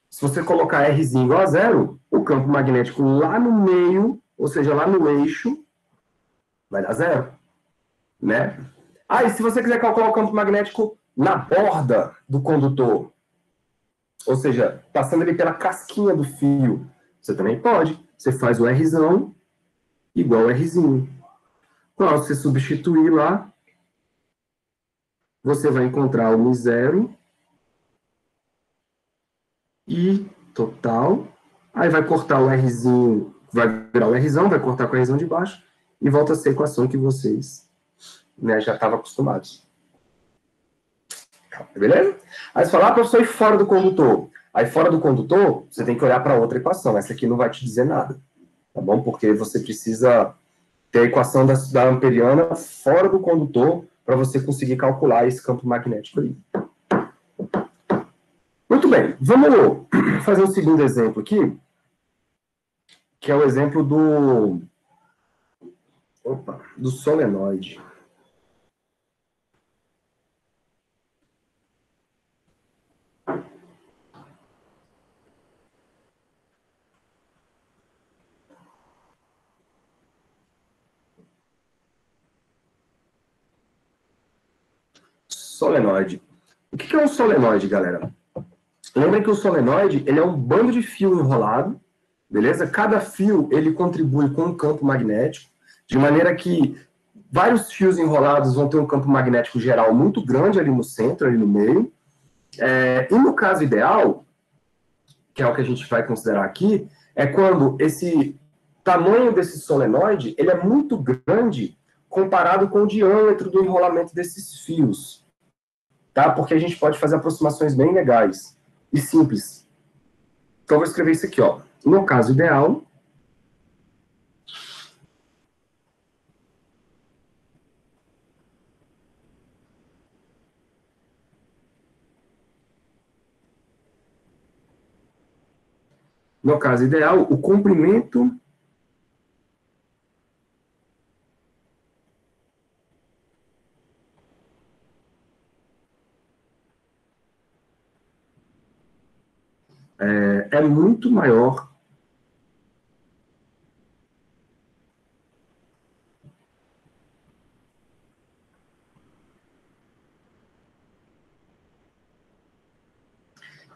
Se você colocar Rzinho igual a zero, o campo magnético lá no meio, ou seja, lá no eixo, vai dar zero, né? E se você quiser calcular o campo magnético na borda do condutor, ou seja, passando ele pela casquinha do fio. Você também pode. Você faz o Rzão igual o Rzinho. Quando você substituir lá, você vai encontrar o Mi0 e total. Aí vai cortar o Rzinho, vai virar o Rzão, vai cortar com o Rzão de baixo e volta a ser a equação que vocês, né, já estavam acostumados. Beleza? Aí você fala, professor, e fora do condutor? Aí fora do condutor, você tem que olhar para outra equação. Essa aqui não vai te dizer nada, tá bom? Porque você precisa ter a equação da amperiana fora do condutor para você conseguir calcular esse campo magnético ali. Muito bem, vamos fazer um segundo exemplo aqui, que é o exemplo do solenoide. Solenoide. O que é um solenoide, galera? Lembrem que o solenoide ele é um bando de fio enrolado, beleza? Cada fio ele contribui com um campo magnético, de maneira que vários fios enrolados vão ter um campo magnético geral muito grande ali no centro, ali no meio. E no caso ideal, que é o que a gente vai considerar aqui, é quando esse tamanho desse solenoide ele é muito grande comparado com o diâmetro do enrolamento desses fios. Tá? Porque a gente pode fazer aproximações bem legais e simples. Então, eu vou escrever isso aqui, ó. No caso ideal, o comprimento é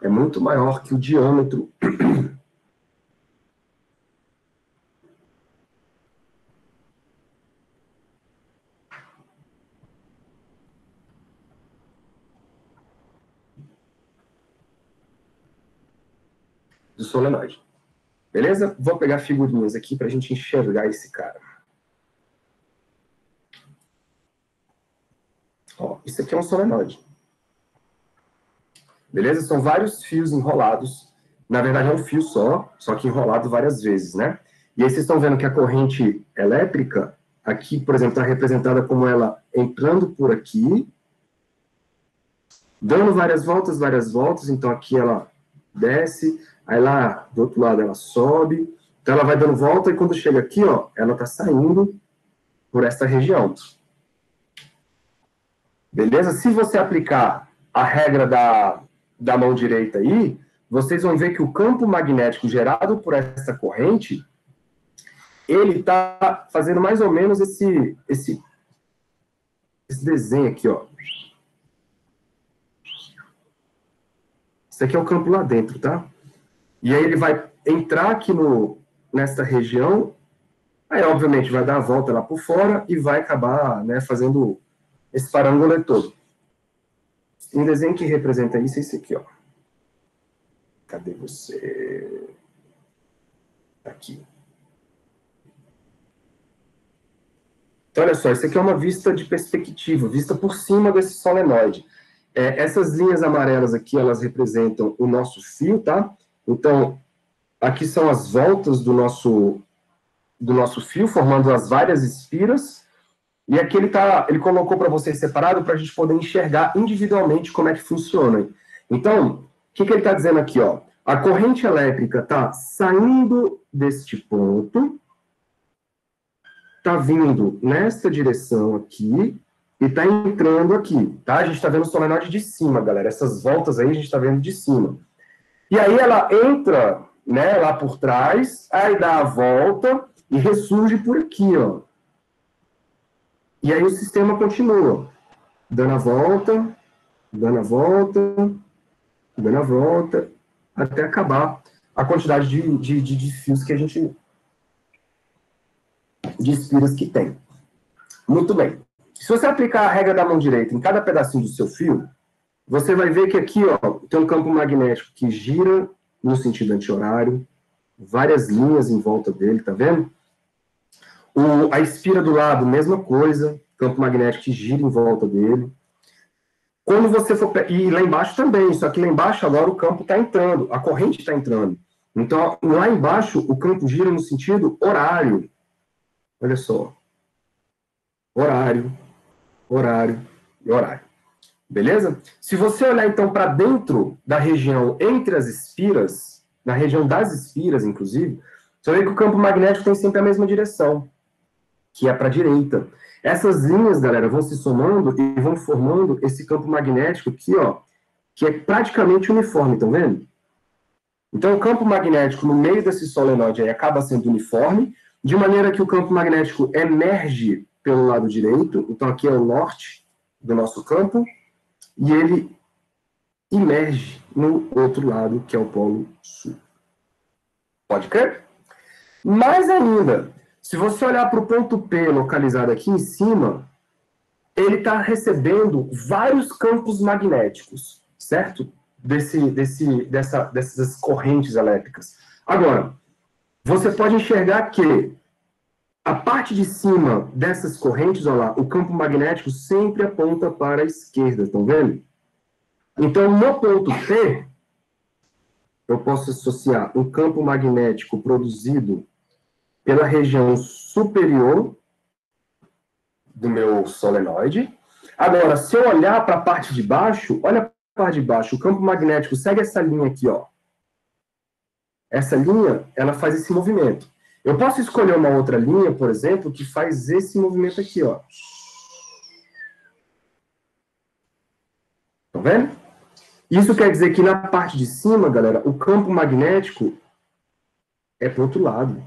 muito maior que o diâmetro do solenoide. Beleza? Vou pegar figurinhas aqui para a gente enxergar esse cara. Ó, isso aqui é um solenoide. Beleza? São vários fios enrolados. Na verdade, é um fio só que enrolado várias vezes, né? E aí vocês estão vendo que a corrente elétrica, aqui, por exemplo, está representada como ela entrando por aqui, dando várias voltas, então aqui ela desce, aí lá do outro lado ela sobe, então ela vai dando volta e quando chega aqui, ó, ela está saindo por essa região. Beleza? Se você aplicar a regra da mão direita aí, vocês vão ver que o campo magnético gerado por essa corrente, ele está fazendo mais ou menos esse desenho aqui, ó. Isso aqui é o campo lá dentro, tá? E aí ele vai entrar aqui nessa região, aí obviamente vai dar a volta lá por fora e vai acabar, né, fazendo esse parângolo todo. Um desenho que representa isso é esse aqui, ó. Cadê você? Aqui. Então, olha só, isso aqui é uma vista de perspectiva, vista por cima desse solenoide. Essas linhas amarelas aqui, elas representam o nosso fio, tá? Então, aqui são as voltas do nosso fio, formando as várias espiras. E aqui ele colocou para vocês separado para a gente poder enxergar individualmente como é que funciona. Então, o que ele está dizendo aqui, ó? A corrente elétrica está saindo deste ponto, está vindo nessa direção aqui e está entrando aqui, tá? A gente está vendo o solenoide de cima, galera. Essas voltas aí a gente está vendo de cima. E aí ela entra, né, lá por trás, aí dá a volta e ressurge por aqui, ó. E aí o sistema continua, dando a volta, dando a volta, dando a volta, até acabar a quantidade de fios que a gente... de espiras que tem. Muito bem. Se você aplicar a regra da mão direita em cada pedacinho do seu fio, você vai ver que aqui, ó, tem um campo magnético que gira no sentido anti-horário, várias linhas em volta dele, tá vendo? A espira do lado, mesma coisa, campo magnético que gira em volta dele. Quando você for... E lá embaixo também, só que lá embaixo agora o campo está entrando, a corrente está entrando. Então, lá embaixo, o campo gira no sentido horário. Olha só. Horário, horário e horário. Beleza? Se você olhar, então, para dentro da região entre as espiras, na região das espiras, inclusive, você vai ver que o campo magnético tem sempre a mesma direção, que é para a direita. Essas linhas, galera, vão se somando e vão formando esse campo magnético aqui, ó, que é praticamente uniforme, estão vendo? Então, o campo magnético no meio desse solenoide aí acaba sendo uniforme, de maneira que o campo magnético emerge pelo lado direito, então aqui é o norte do nosso campo, e ele emerge no outro lado, que é o polo sul. Pode crer? Mais ainda, se você olhar para o ponto P localizado aqui em cima, ele está recebendo vários campos magnéticos, certo? Dessas correntes elétricas. Agora, você pode enxergar que a parte de cima dessas correntes, olha lá, o campo magnético sempre aponta para a esquerda, estão vendo? Então, no ponto P, eu posso associar um campo magnético produzido pela região superior do meu solenoide. Agora, se eu olhar para a parte de baixo, olha para a parte de baixo, o campo magnético segue essa linha aqui, ó. Essa linha, ela faz esse movimento. Eu posso escolher uma outra linha, por exemplo, que faz esse movimento aqui, ó. Tá vendo? Isso quer dizer que na parte de cima, galera, o campo magnético é para o outro lado.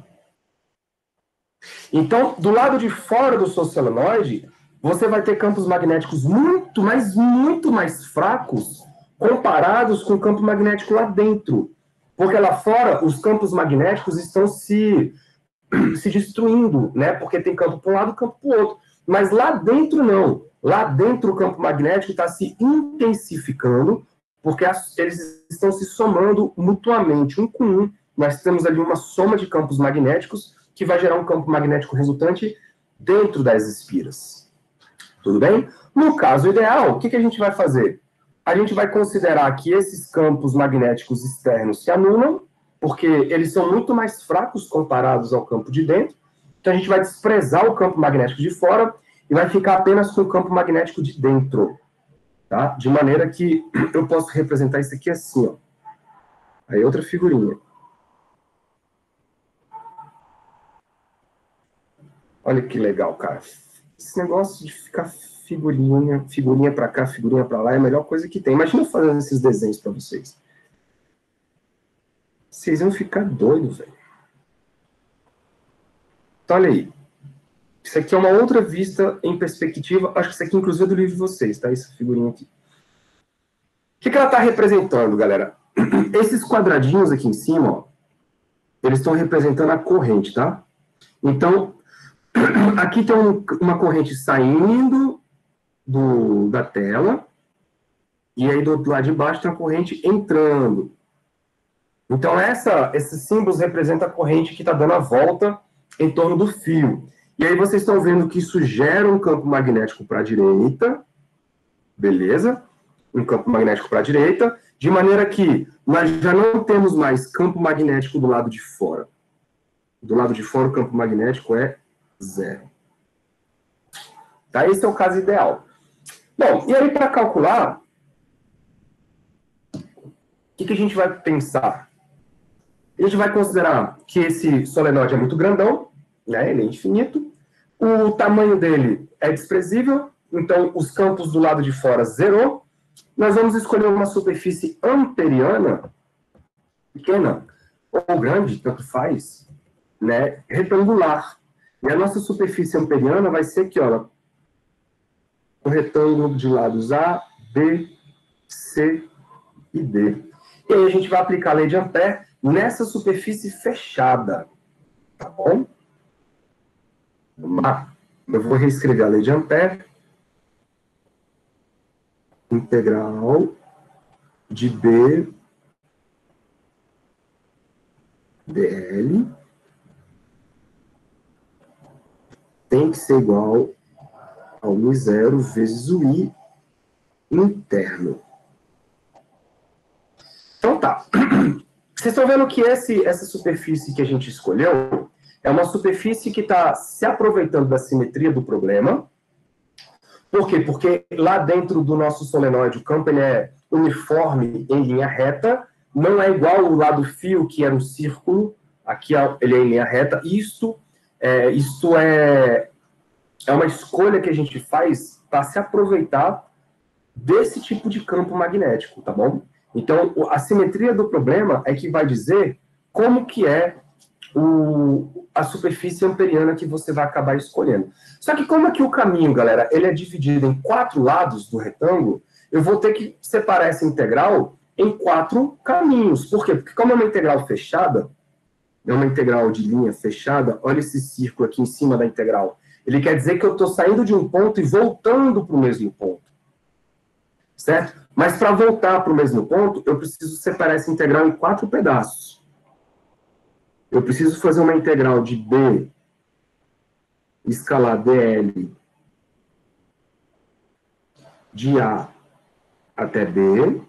Então, do lado de fora do seu solenoide, você vai ter campos magnéticos muito mais fracos comparados com o campo magnético lá dentro. Porque lá fora, os campos magnéticos estão se destruindo, né? Porque tem campo para um lado e campo para o outro. Mas lá dentro, não. Lá dentro, o campo magnético está se intensificando, porque eles estão se somando mutuamente, um com um. Nós temos ali uma soma de campos magnéticos que vai gerar um campo magnético resultante dentro das espiras. Tudo bem? No caso ideal, o que a gente vai fazer? A gente vai considerar que esses campos magnéticos externos se anulam, porque eles são muito mais fracos comparados ao campo de dentro. Então, a gente vai desprezar o campo magnético de fora e vai ficar apenas com o campo magnético de dentro. Tá? De maneira que eu posso representar isso aqui assim, ó. Aí, outra figurinha. Olha que legal, cara. Esse negócio de ficar figurinha para cá, figurinha para lá, é a melhor coisa que tem. Imagina eu fazendo esses desenhos para vocês. Vocês iam ficar doidos, velho. Então, olha aí. Isso aqui é uma outra vista em perspectiva. Acho que isso aqui, inclusive, é do livro de vocês, tá? Essa figurinha aqui. O que ela está representando, galera? Esses quadradinhos aqui em cima, ó, eles estão representando a corrente, tá? Então, aqui tem uma corrente saindo da tela, e aí do outro lado de baixo tem uma corrente entrando. Então, esses símbolos representam a corrente que está dando a volta em torno do fio. E aí vocês estão vendo que isso gera um campo magnético para a direita, beleza? Um campo magnético para a direita, de maneira que nós já não temos mais campo magnético do lado de fora. Do lado de fora, o campo magnético é zero. Tá? Esse é o caso ideal. Bom, e aí para calcular, o que a gente vai pensar? A gente vai considerar que esse solenoide é muito grandão, né? Ele é infinito. O tamanho dele é desprezível, então os campos do lado de fora zerou. Nós vamos escolher uma superfície amperiana, pequena ou grande, tanto faz, né? Retangular. E a nossa superfície amperiana vai ser aqui, ó, um retângulo de lados A, B, C e D. E aí a gente vai aplicar a lei de Ampère nessa superfície fechada. Tá bom? Vamos lá. Eu vou reescrever a lei de Ampère. Integral de B dl tem que ser igual ao μ0 vezes o I interno. Então tá. Vocês estão vendo que essa superfície que a gente escolheu é uma superfície que está se aproveitando da simetria do problema. Por quê? Porque lá dentro do nosso solenoide o campo ele é uniforme em linha reta, não é igual o lado fio, que era um círculo, aqui ele é em linha reta. Isto é uma escolha que a gente faz para se aproveitar desse tipo de campo magnético, tá bom? Então, a simetria do problema é que vai dizer como que é a superfície amperiana que você vai acabar escolhendo. Só que como aqui o caminho, galera, ele é dividido em 4 lados do retângulo, eu vou ter que separar essa integral em 4 caminhos. Por quê? Porque como é uma integral fechada, é uma integral de linha fechada, olha esse círculo aqui em cima da integral. Ele quer dizer que eu estou saindo de um ponto e voltando para o mesmo ponto. Certo? Mas para voltar para o mesmo ponto, eu preciso separar essa integral em 4 pedaços. Eu preciso fazer uma integral de B escalar dl de A até B.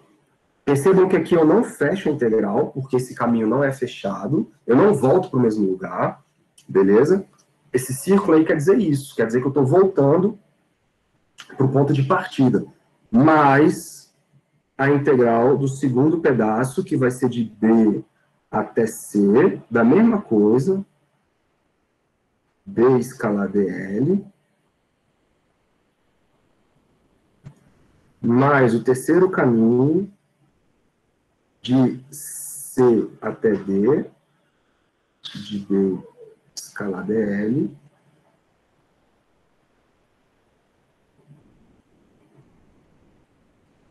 Percebam que aqui eu não fecho a integral, porque esse caminho não é fechado. Eu não volto para o mesmo lugar. Beleza? Esse círculo aí quer dizer isso. Quer dizer que eu estou voltando para o ponto de partida. Mais a integral do segundo pedaço, que vai ser de B até C, da mesma coisa, B escalar dl, mais o terceiro caminho, de C até D, de B escalar dl,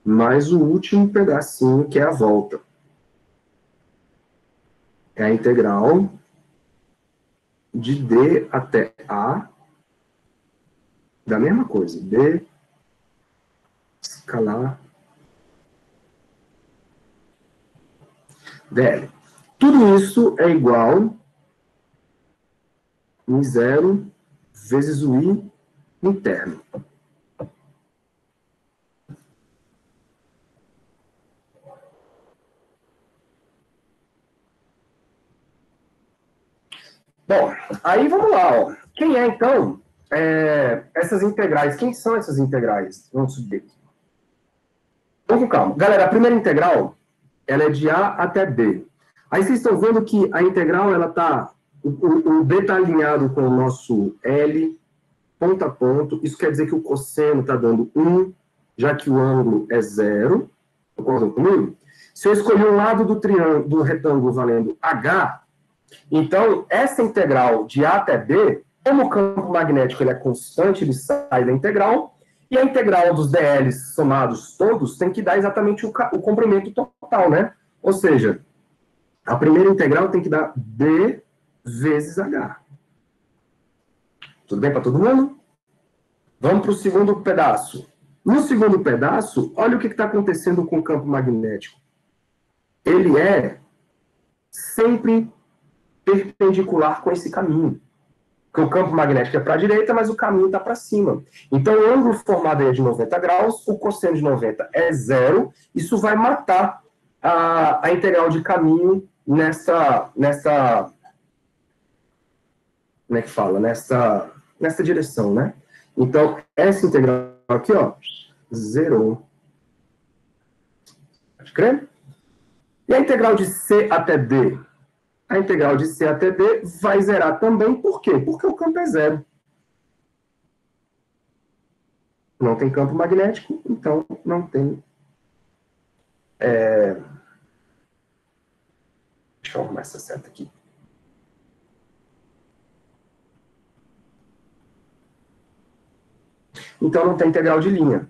mais o último pedacinho, que é a volta. É a integral de D até A, da mesma coisa, B escalar dl. Tudo isso é igual em 0 vezes o I interno. Bom, aí vamos lá, ó. Quem é, então, essas integrais? Quem são essas integrais? Vamos subir aqui. Vamos com calma. Galera, a primeira integral, ela é de A até B. Aí vocês estão vendo que a integral, ela tá... O B está alinhado com o nosso L, ponto a ponto. Isso quer dizer que o cosseno está dando 1, já que o ângulo é 0. Concordam comigo? Se eu escolher um lado do retângulo valendo H, então, essa integral de A até B, como o campo magnético ele é constante, ele sai da integral, e a integral dos dLs somados todos tem que dar exatamente o comprimento total, né? Ou seja, a primeira integral tem que dar B vezes H. Tudo bem para todo mundo? Vamos para o segundo pedaço. No segundo pedaço, olha o que está acontecendo com o campo magnético. Ele é sempre perpendicular com esse caminho. Porque o campo magnético é para a direita, mas o caminho está para cima. Então, o ângulo formado aí é de 90 graus, o cosseno de 90 é 0, isso vai matar a integral de caminho nessa como é que fala? Nessa direção, né? Então, essa integral aqui, ó, zerou. Pode crer? E a integral de C até D? A integral de C até D vai zerar também. Por quê? Porque o campo é zero. Não tem campo magnético, então não tem... Deixa eu arrumar essa seta aqui. Então não tem integral de linha.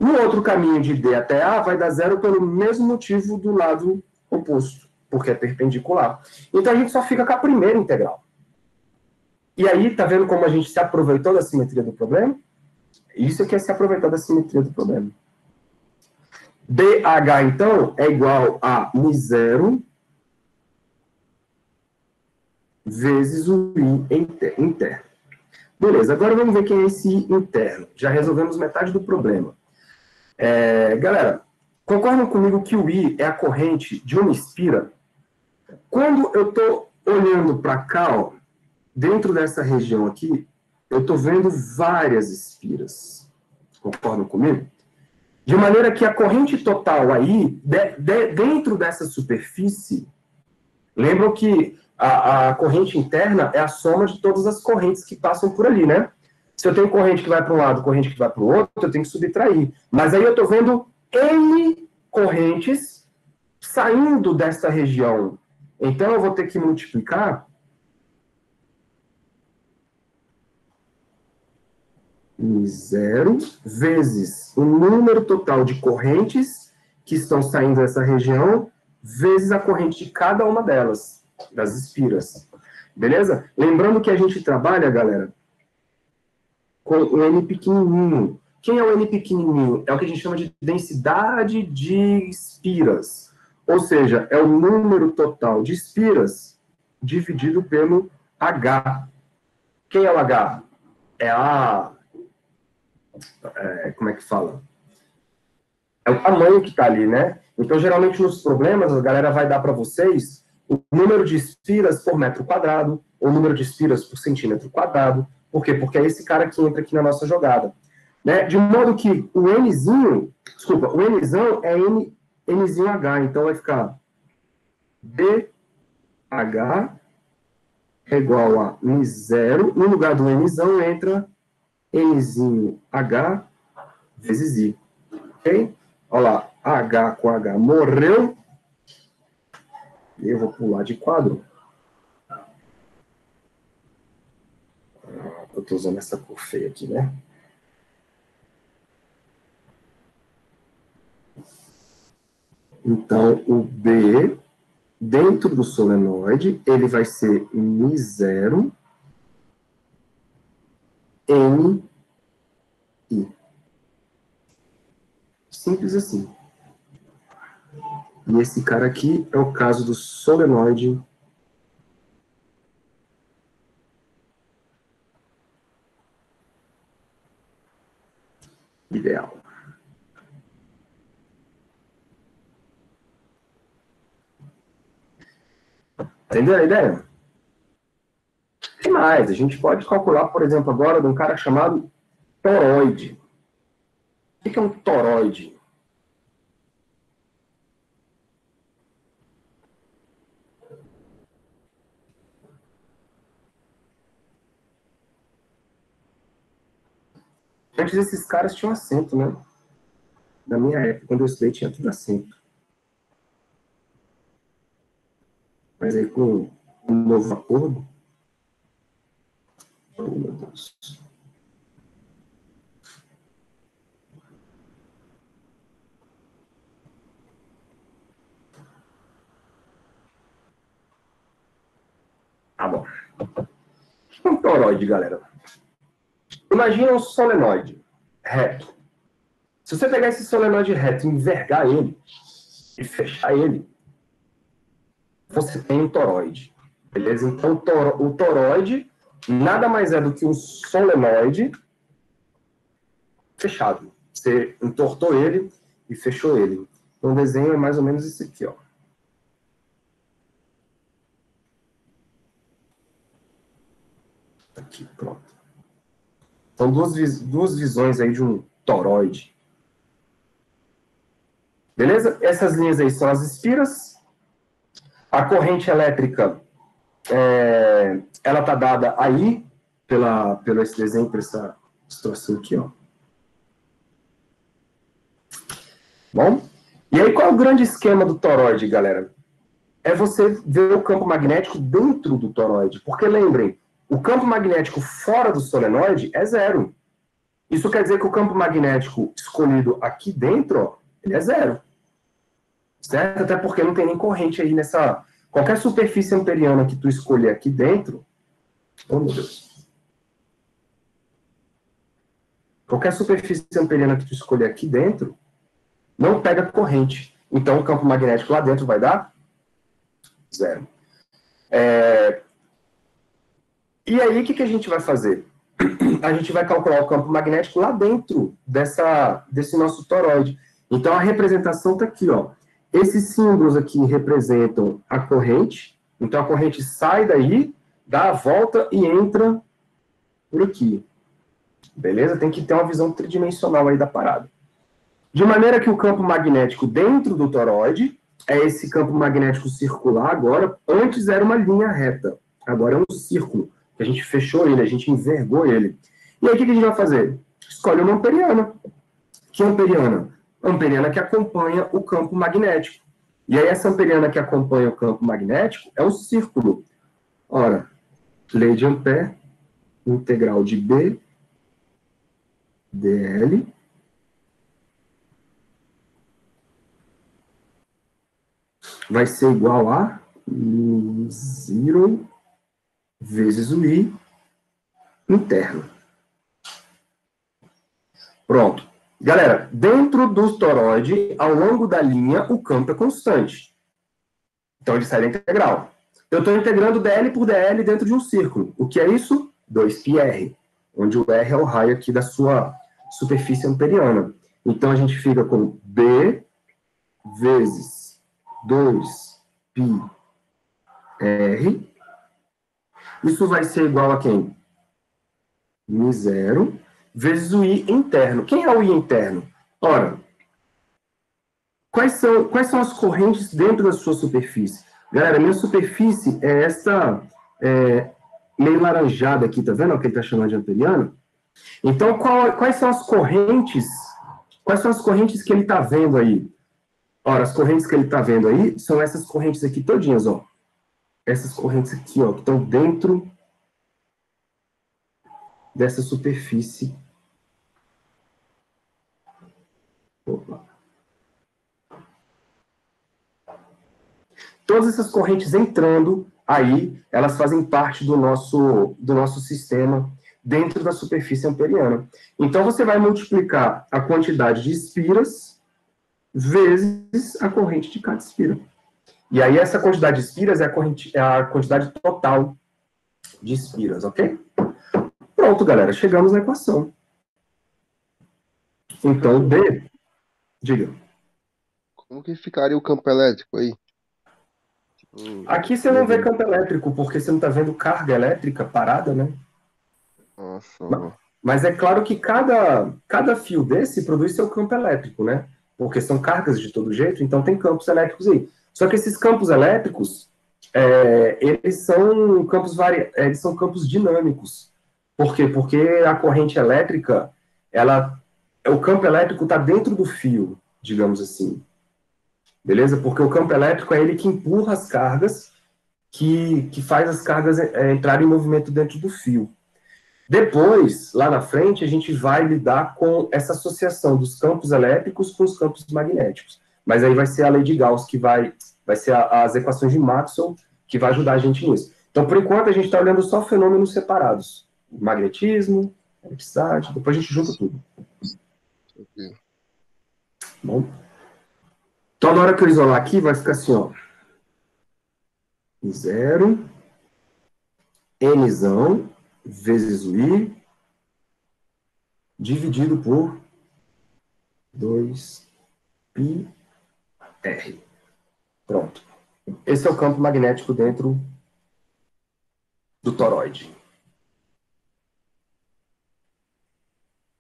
No outro caminho de D até A vai dar zero pelo mesmo motivo do lado oposto, porque é perpendicular. Então a gente só fica com a primeira integral. E aí, tá vendo como a gente se aproveitou da simetria do problema? Isso aqui é se aproveitar da simetria do problema. DH, então, é igual a μ0 vezes o I interno. Beleza, agora vamos ver quem é esse I interno. Já resolvemos metade do problema. Galera, concordam comigo que o I é a corrente de uma espira? Quando eu estou olhando para cá, ó, dentro dessa região aqui, eu estou vendo várias espiras. Concordam comigo? De maneira que a corrente total aí, dentro dessa superfície, lembram que a corrente interna é a soma de todas as correntes que passam por ali, né? Se eu tenho corrente que vai para um lado, corrente que vai para o outro, eu tenho que subtrair. Mas aí eu estou vendo N correntes saindo dessa região. Então eu vou ter que multiplicar zero vezes o número total de correntes que estão saindo dessa região, vezes a corrente de cada uma delas, das espiras. Beleza? Lembrando que a gente trabalha, galera, com o N pequenininho. Quem é o N pequenininho? É o que a gente chama de densidade de espiras. Ou seja, é o número total de espiras dividido pelo H. Quem é o H? Como é que fala? É o tamanho que está ali, né? Então, geralmente, nos problemas, a galera vai dar para vocês o número de espiras por metro quadrado, ou o número de espiras por centímetro quadrado. Por quê? Porque é esse cara que entra aqui na nossa jogada. Né? De modo que o Nzinho, desculpa, o Nzão é Nzinho H, então vai ficar BH é igual a M0, no lugar do Nzão entra Nzinho H vezes I. Ok? Olha lá, H com H morreu. E eu vou pular de quadro. Eu estou usando essa cor feia aqui, né? Então, o B, dentro do solenoide, ele vai ser μ0 N I. Simples assim. E esse cara aqui é o caso do solenoide ideal. Entendeu a ideia? Tem mais. A gente pode calcular, por exemplo, agora de um cara chamado toroide. O que é um toroide? Antes esses caras tinham acento, né? Na minha época, quando eu estudei, tinha tudo acento. Mas aí, com um novo acordo... Oh, meu Deus. Tá bom. O que é um toroide, galera? Imagina um solenoide reto. Se você pegar esse solenoide reto e envergar ele, e fechar ele, você tem um toroide. Beleza? Então, o toroide nada mais é do que um solenoide fechado. Você entortou ele e fechou ele. Então, o desenho é mais ou menos esse aqui, ó. Aqui, pronto. São duas visões aí de um toroide. Beleza? Essas linhas aí são as espiras. A corrente elétrica, ela está dada aí, pelo esse desenho, por essa situação aqui, ó. Bom? E aí, qual é o grande esquema do toroide, galera? É você ver o campo magnético dentro do toroide. Porque, lembrem, o campo magnético fora do solenoide é zero. Isso quer dizer que o campo magnético escolhido aqui dentro, ó, ele é zero. Certo? Até porque não tem nem corrente aí nessa... Qualquer superfície amperiana que tu escolher aqui dentro... Oh, meu Deus. Qualquer superfície amperiana que tu escolher aqui dentro, não pega corrente. Então, o campo magnético lá dentro vai dar zero. E aí, o que a gente vai fazer? A gente vai calcular o campo magnético lá dentro desse nosso toroide. Então, a representação está aqui, ó. Esses símbolos aqui representam a corrente. Então, a corrente sai daí, dá a volta e entra por aqui. Beleza? Tem que ter uma visão tridimensional aí da parada. De maneira que o campo magnético dentro do toroide é esse campo magnético circular agora. Antes era uma linha reta. Agora é um círculo. Que a gente fechou ele, a gente envergou ele. E aí, o que a gente vai fazer? Escolhe uma amperiana. Que amperiana? Amperiana que acompanha o campo magnético. E aí, essa amperiana que acompanha o campo magnético é um círculo. Ora, lei de Ampère, integral de B, dl, vai ser igual a 0 vezes o I interno. Pronto. Galera, dentro do toroide, ao longo da linha, o campo é constante. Então, ele sai da integral. Eu estou integrando dl por dl dentro de um círculo. O que é isso? 2πr, onde o R é o raio aqui da sua superfície amperiana. Então, a gente fica com B vezes 2πr. Isso vai ser igual a quem? μ0 vezes o I interno. Quem é o I interno? Ora, quais são as correntes dentro da sua superfície? Galera, minha superfície é essa meio laranjada aqui, tá vendo o que ele está chamando de amperiana? Então, quais são as correntes? Quais são as correntes que ele está vendo aí? Ora, as correntes que ele está vendo aí são essas correntes aqui todinhas, ó. Essas correntes aqui, ó, que estão dentro dessa superfície. Opa. Todas essas correntes entrando aí, elas fazem parte do nosso sistema dentro da superfície amperiana. Então, você vai multiplicar a quantidade de espiras vezes a corrente de cada espira. E aí, essa quantidade de espiras é a quantidade total de espiras, ok? Pronto, galera, chegamos na equação. Então, B, diga. Como que ficaria o campo elétrico aí? Aqui você não vê campo elétrico, porque você não está vendo carga elétrica parada, né? Nossa. Mas é claro que cada fio desse produz seu campo elétrico, né? Porque são cargas de todo jeito, então tem campos elétricos aí. Só que esses campos elétricos, eles são campos dinâmicos. Por quê? Porque a corrente elétrica, o campo elétrico está dentro do fio, digamos assim. Beleza? Porque o campo elétrico é ele que empurra as cargas, que faz as cargas entrarem em movimento dentro do fio. Depois, lá na frente, a gente vai lidar com essa associação dos campos elétricos com os campos magnéticos. Mas aí vai ser a lei de Gauss, que vai ser as equações de Maxwell, que vai ajudar a gente nisso. Então, por enquanto, a gente está olhando só fenômenos separados. Magnetismo, eletricidade, depois a gente junta tudo. Bom. Então, na hora que eu isolar aqui, vai ficar assim, ó. 0, Nzão, vezes o I, dividido por 2πr. Pronto. Esse é o campo magnético dentro do toroide.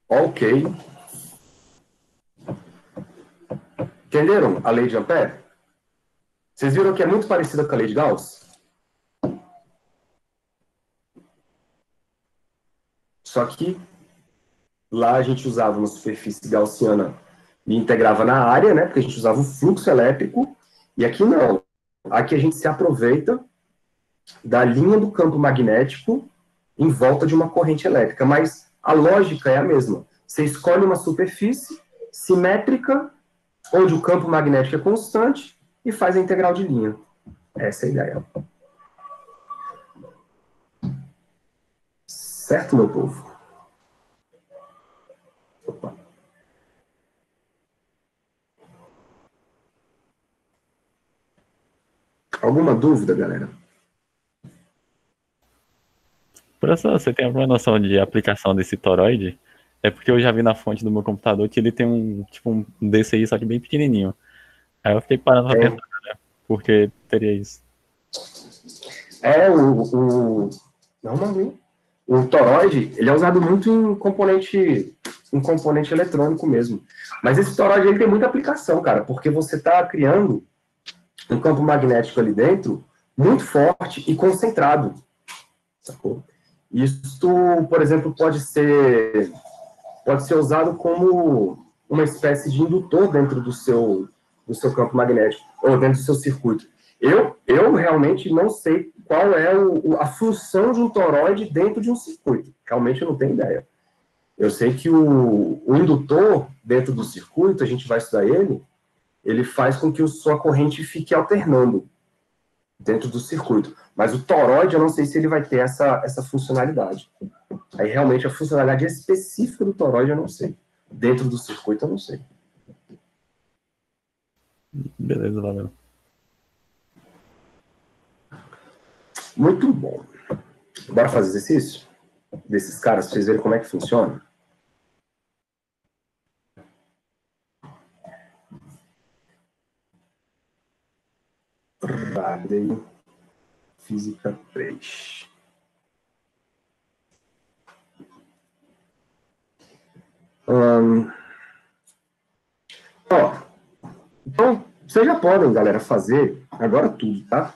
Ok. Entenderam a lei de Ampère? Vocês viram que é muito parecida com a lei de Gauss? Só que lá a gente usava uma superfície gaussiana e integrava na área, né? Porque a gente usava o fluxo elétrico. E aqui não. Aqui a gente se aproveita da linha do campo magnético em volta de uma corrente elétrica. Mas a lógica é a mesma. Você escolhe uma superfície simétrica, onde o campo magnético é constante, e faz a integral de linha. Essa é a ideia. Certo, meu povo? Opa. Alguma dúvida, galera? Professor, você tem alguma noção de aplicação desse toroide? É porque eu já vi na fonte do meu computador que ele tem um, tipo, um DCI, só que bem pequenininho. Aí eu fiquei parando pra pensar, né? Por que teria isso? Não, o toroide, ele é usado muito em componente eletrônico mesmo. Mas esse toroide, ele tem muita aplicação, cara, porque você está criando um campo magnético ali dentro muito forte e concentrado, sacou? Isso, por exemplo, pode ser usado como uma espécie de indutor dentro do seu campo magnético, ou dentro do seu circuito. Eu realmente não sei qual é a função de um toroide dentro de um circuito. Realmente eu não tenho ideia. Eu sei que o indutor dentro do circuito, a gente vai estudar ele faz com que a sua corrente fique alternando dentro do circuito. Mas o toroide, eu não sei se ele vai ter essa funcionalidade. Aí, realmente, a funcionalidade específica do toroide, eu não sei. Dentro do circuito, eu não sei. Beleza, valeu. Muito bom. Bora fazer exercício? Desses caras, pra vocês verem como é que funciona? Bradley, Física 3. Então, vocês já podem, galera, fazer agora tudo, tá?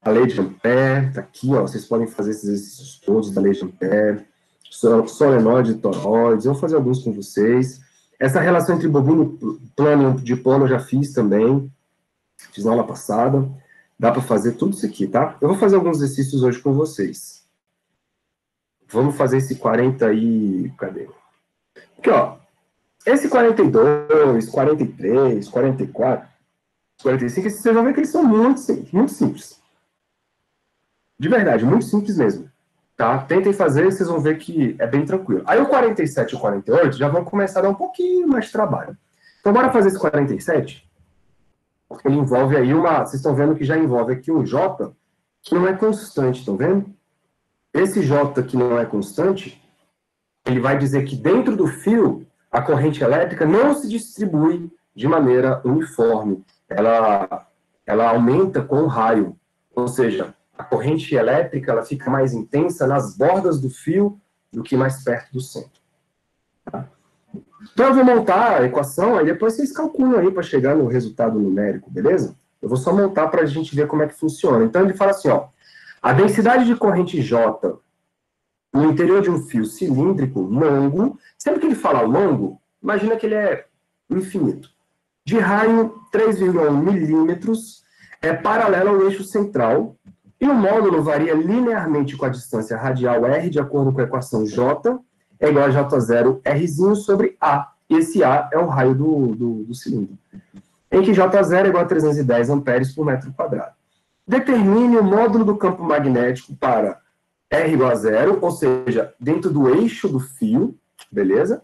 A lei de Ampère, tá aqui, ó. Vocês podem fazer esses exercícios todos da lei de Ampère, solenoide e toroides. Eu vou fazer alguns com vocês. Essa relação entre bobino plano e dipolo eu já fiz também. Fiz na aula passada. Dá para fazer tudo isso aqui, tá? Eu vou fazer alguns exercícios hoje com vocês. Vamos fazer esse 40 e... Cadê? Aqui, ó. Esse 42, 43, 44, 45, vocês vão ver que eles são muito simples. De verdade, muito simples mesmo. Tá? Tentem fazer e vocês vão ver que é bem tranquilo. Aí o 47 e o 48 já vão começar a dar um pouquinho mais de trabalho. Então, bora fazer esse 47? Porque ele envolve aí Vocês estão vendo que já envolve aqui um J que não é constante, estão vendo? Esse J que não é constante, ele vai dizer que dentro do fio, a corrente elétrica não se distribui de maneira uniforme. Ela aumenta com o raio. Ou seja, a corrente elétrica ela fica mais intensa nas bordas do fio do que mais perto do centro. Tá? Então, eu vou montar a equação, aí depois vocês calculam aí para chegar no resultado numérico, beleza? Eu vou só montar para a gente ver como é que funciona. Então, ele fala assim, ó, a densidade de corrente J no interior de um fio cilíndrico longo, sempre que ele fala longo, imagina que ele é infinito. De raio 3,1 milímetros, é paralelo ao eixo central, e o módulo varia linearmente com a distância radial r, de acordo com a equação J, é igual a J0 Rzinho sobre A. E esse A é o raio do cilindro. Em que J0 é igual a 310 amperes por metro quadrado. Determine o módulo do campo magnético para R igual a zero, ou seja, dentro do eixo do fio, beleza?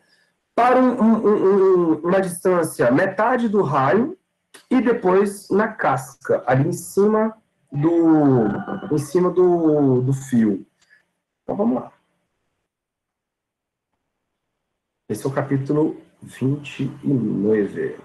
Para uma distância metade do raio e depois na casca, ali em cima do fio. Então vamos lá. Esse é o capítulo 29.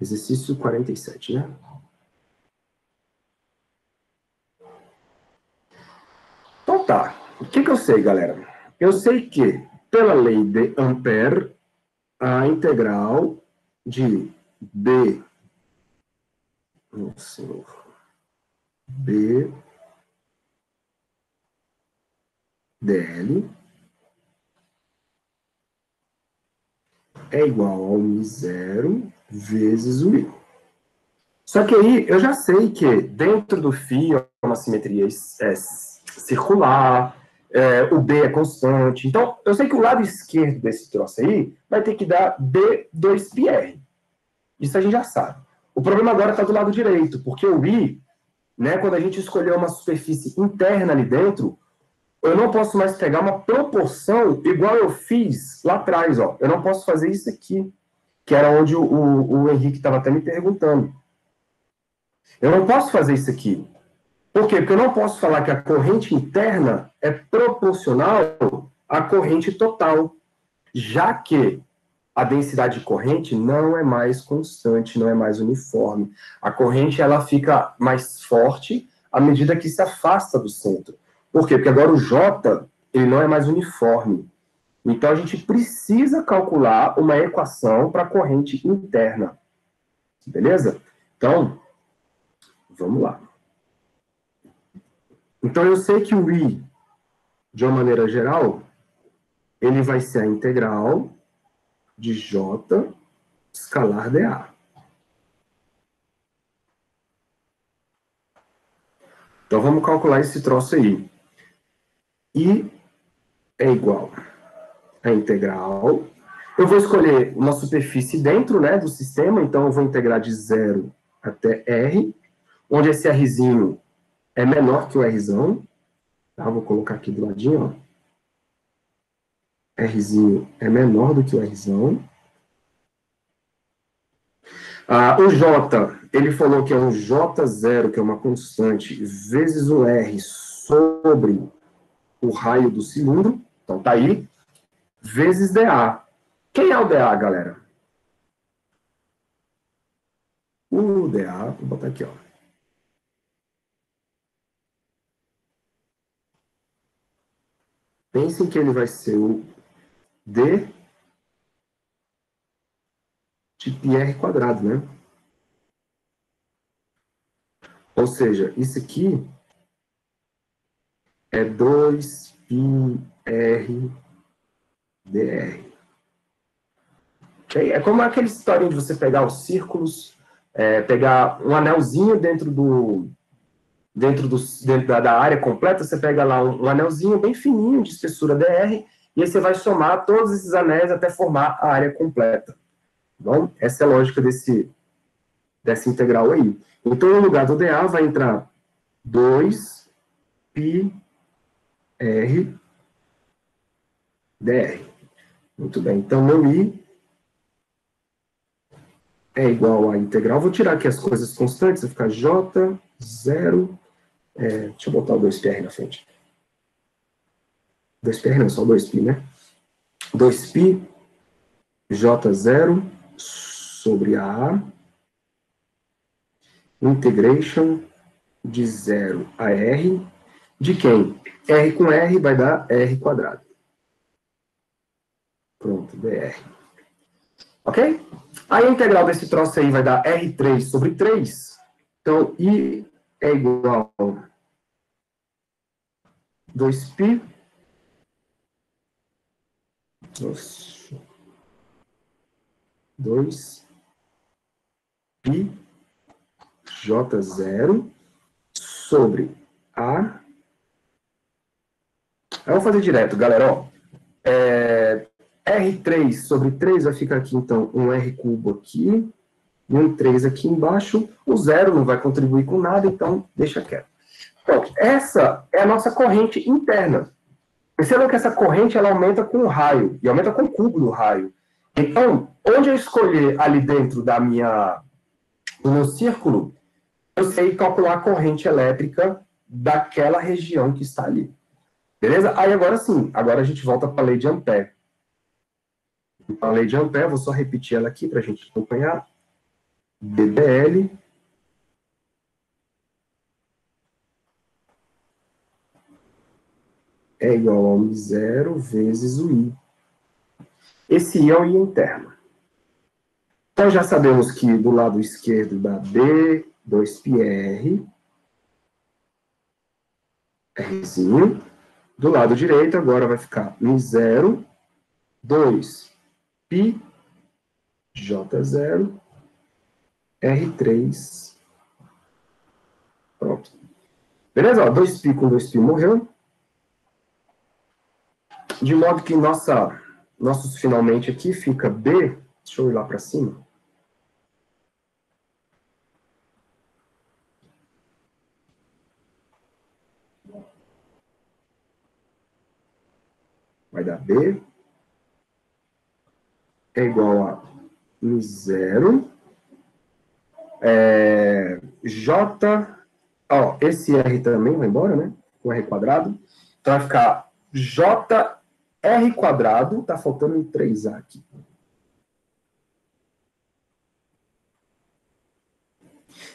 Exercício 47, né? Então tá. O que eu sei, galera? Eu sei que, pela lei de Ampère, a integral de B, B dl é igual ao Mi0 vezes o I. Só que aí eu já sei que dentro do φ é uma simetria circular, o B é constante. Então, eu sei que o lado esquerdo desse troço aí vai ter que dar B2πr. Isso a gente já sabe. O problema agora está do lado direito, porque o I, né, quando a gente escolheu uma superfície interna ali dentro, eu não posso mais pegar uma proporção igual eu fiz lá atrás. Ó. Eu não posso fazer isso aqui, que era onde o Henrique estava até me perguntando. Eu não posso fazer isso aqui. Por quê? Porque eu não posso falar que a corrente interna é proporcional à corrente total, já que a densidade de corrente não é mais constante, não é mais uniforme. A corrente ela fica mais forte à medida que se afasta do centro. Por quê? Porque agora o J ele não é mais uniforme. Então a gente precisa calcular uma equação para a corrente interna. Beleza? Então, vamos lá. Então eu sei que o I, de uma maneira geral, ele vai ser a integral de J escalar dA. Então vamos calcular esse troço aí. I é igual a integral. Eu vou escolher uma superfície dentro, né, do sistema, então eu vou integrar de 0 até R, onde esse Rzinho é menor que o Rzão. Tá? Vou colocar aqui do ladinho, ó. Rzinho é menor do que o Rzão. O J, ele falou que é um J0, que é uma constante, vezes o R sobre o raio do cilindro. Então, tá aí. Vezes dA. Quem é o dA, galera? O dA, vou botar aqui, ó. Pensem que ele vai ser o D de πr quadrado, né? Ou seja, isso aqui é 2πr dr. É como aquela história de você pegar os círculos, pegar um anelzinho dentro da área completa, você pega lá um anelzinho bem fininho de espessura dr, e aí você vai somar todos esses anéis até formar a área completa. Bom, essa é a lógica dessa integral aí. Então, no lugar do dA vai entrar 2πr dr. Muito bem. Então, meu I é igual a integral. Vou tirar aqui as coisas constantes, vai ficar J0. Deixa eu botar o 2πr na frente. 2πr não, só 2π, né? 2π J0 sobre A integration de 0 a R de quem? R com R vai dar R quadrado. Pronto, dr. Ok? Aí a integral desse troço aí vai dar R3 sobre 3. Então, I é igual a 2π. Nossa. 2π J0 sobre A. Eu vou fazer direto, galera. Ó. R3 sobre 3 vai ficar aqui, então, um R cubo aqui e um 3 aqui embaixo. O zero não vai contribuir com nada, então deixa quieto. Então, essa é a nossa corrente interna. Percebam que essa corrente ela aumenta com o raio, e aumenta com o cubo do raio. Então, onde eu escolher ali dentro do meu círculo, eu sei calcular a corrente elétrica daquela região que está ali. Beleza? Aí agora sim, agora a gente volta para a lei de Ampère. Então, a lei de Ampère, vou só repetir ela aqui para a gente acompanhar. dBl é igual ao Mi0 vezes o I. Esse I é o I interno. Então, já sabemos que do lado esquerdo dá B2πr, Rzinho, Do lado direito, agora vai ficar Mi0, 2, Pi, J0, R3. Pronto. Beleza? Ó, 2π com 2π morreu. De modo que nossos finalmente aqui fica B. Deixa eu ir lá para cima. Vai dar B. É igual a Mi0. J. Ó, esse R também vai embora, né? O R quadrado. Então vai ficar JR quadrado. Tá faltando um 3A aqui.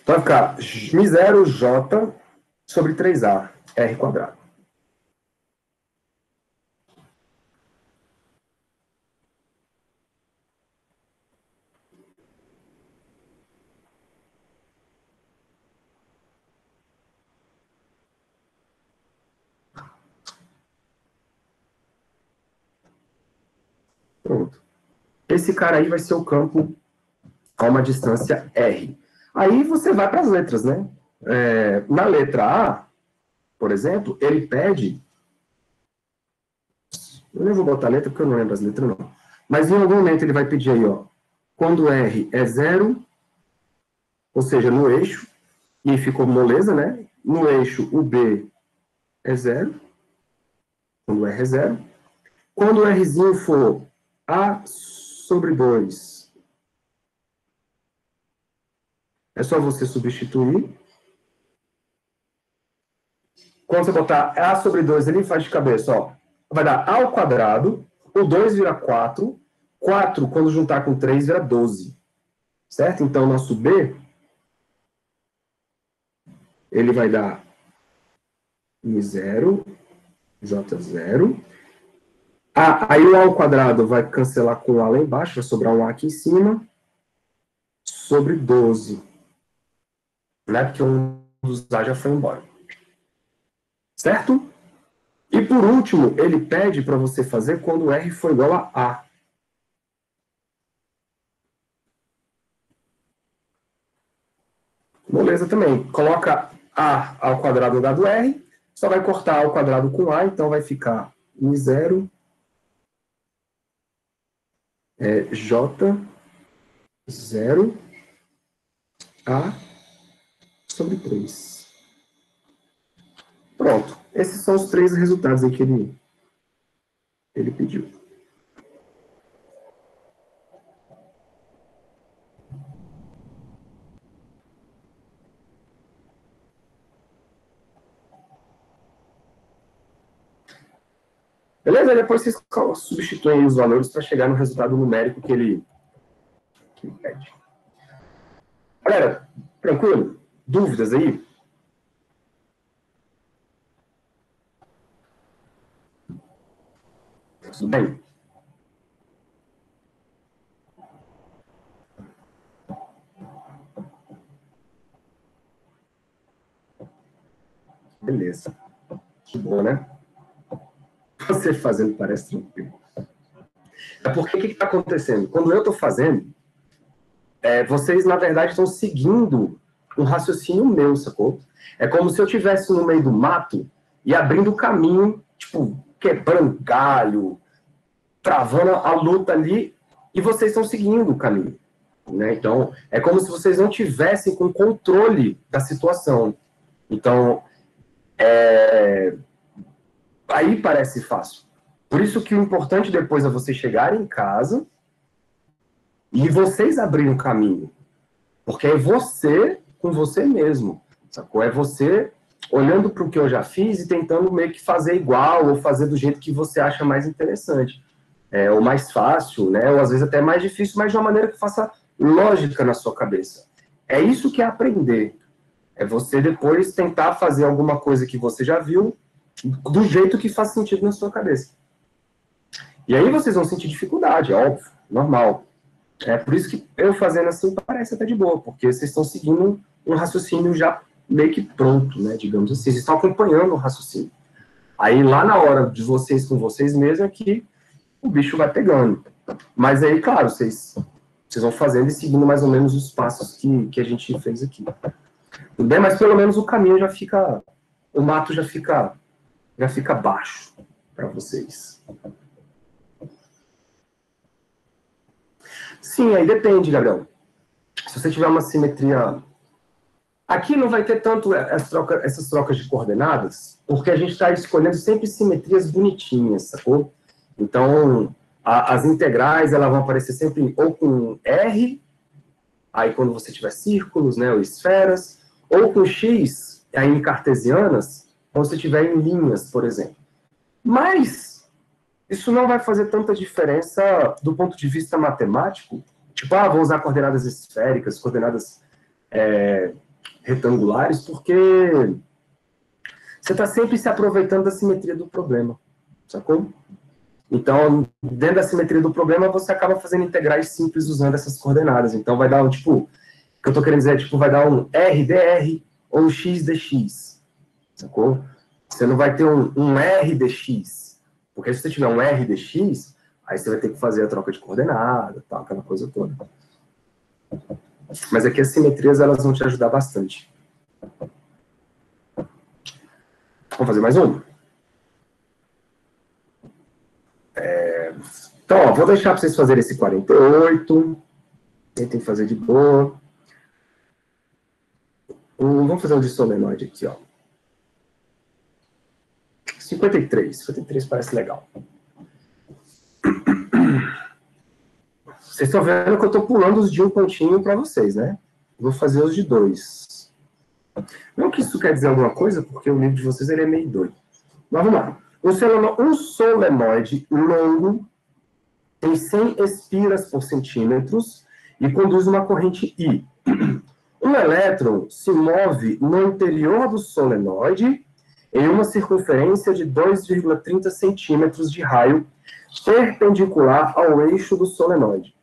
Então vai ficar Mi0 J sobre 3A, R quadrado. Pronto. Esse cara aí vai ser o campo a uma distância R. Aí você vai para as letras, né? Na letra A, por exemplo, ele pede... Eu nem vou botar a letra porque eu não lembro as letras, não. Mas em algum momento ele vai pedir aí, ó, quando R é 0, ou seja, no eixo, e ficou moleza, né? No eixo, o B é 0, quando R é 0. Quando o Rzinho for A sobre 2, é só você substituir. Quando você botar A sobre 2, ele faz de cabeça, ó. Vai dar A ao quadrado, o 2 vira 4, 4, quando juntar com 3, vira 12. Certo? Então, nosso B, ele vai dar Mi0, J0. Aí o A ao quadrado vai cancelar com o A lá embaixo, vai sobrar um A aqui em cima, sobre 12. Né? Porque um dos A já foi embora. Certo? E por último, ele pede para você fazer quando R for igual a A. Moleza também. Coloca A ao quadrado no lugar do R, só vai cortar A ao quadrado com A, então vai ficar Mi0 J0 A sobre 3. Pronto. Esses são os 3 resultados aí que ele pediu. Beleza? Depois vocês substituem os valores para chegar no resultado numérico que ele pede. Galera, tranquilo? Dúvidas aí? Tudo bem? Beleza. Que bom, né? Você fazendo parece tranquilo. É porque o que está acontecendo? Quando eu estou fazendo, vocês, na verdade, estão seguindo um raciocínio meu, sacou? É como se eu estivesse no meio do mato e abrindo o caminho, tipo, quebrando galho, travando a luta ali, e vocês estão seguindo o caminho. Né? Então, é como se vocês não tivessem com controle da situação. Então, aí parece fácil. Por isso que o importante depois é vocês chegarem em casa e vocês abrirem o caminho. Porque é você com você mesmo, sacou? É você olhando para o que eu já fiz e tentando meio que fazer igual ou fazer do jeito que você acha mais interessante. Ou mais fácil, né? Ou às vezes até mais difícil, mas de uma maneira que faça lógica na sua cabeça. É isso que é aprender. É você depois tentar fazer alguma coisa que você já viu do jeito que faz sentido na sua cabeça. E aí vocês vão sentir dificuldade, é óbvio, normal. É por isso que eu fazendo assim parece até de boa, porque vocês estão seguindo um raciocínio já meio que pronto, né, digamos assim. Vocês estão acompanhando o raciocínio. Aí lá na hora de vocês com vocês mesmos é que o bicho vai pegando. Mas aí, claro, vocês vão fazendo e seguindo mais ou menos os passos que a gente fez aqui. Tudo bem? Mas pelo menos o caminho já fica, o mato já fica baixo para vocês. Sim, aí depende, Gabriel. Se você tiver uma simetria... Aqui não vai ter tanto essas trocas de coordenadas, porque a gente está escolhendo sempre simetrias bonitinhas, sacou? Então, as integrais elas vão aparecer sempre ou com R, aí quando você tiver círculos, né, ou esferas, ou com X, aí em cartesianas, quando você tiver em linhas, por exemplo. Mas isso não vai fazer tanta diferença do ponto de vista matemático. Tipo, vou usar coordenadas esféricas, coordenadas retangulares, porque você está sempre se aproveitando da simetria do problema, sacou? Então, dentro da simetria do problema, você acaba fazendo integrais simples usando essas coordenadas. Então, vai dar um, tipo, o que eu estou querendo dizer é, tipo, vai dar um RdR ou um XdX, sacou? Você não vai ter um RdX, porque se você tiver um RdX, aí você vai ter que fazer a troca de coordenada, tal, aquela coisa toda. Mas aqui as simetrias, elas vão te ajudar bastante. Vamos fazer mais um? Então, ó, vou deixar para vocês fazerem esse 48. Tentem fazer de boa. Vamos fazer um de solenoide aqui, ó. 53. 53 parece legal. Vocês estão vendo que eu estou pulando os de um pontinho para vocês, né? Vou fazer os de 2. Não que isso quer dizer alguma coisa, porque o livro de vocês ele é meio doido. Mas vamos lá. Um solenoide longo tem 100 espiras por centímetros e conduz uma corrente I. Um elétron se move no interior do solenoide em uma circunferência de 2,30 centímetros de raio, perpendicular ao eixo do solenoide.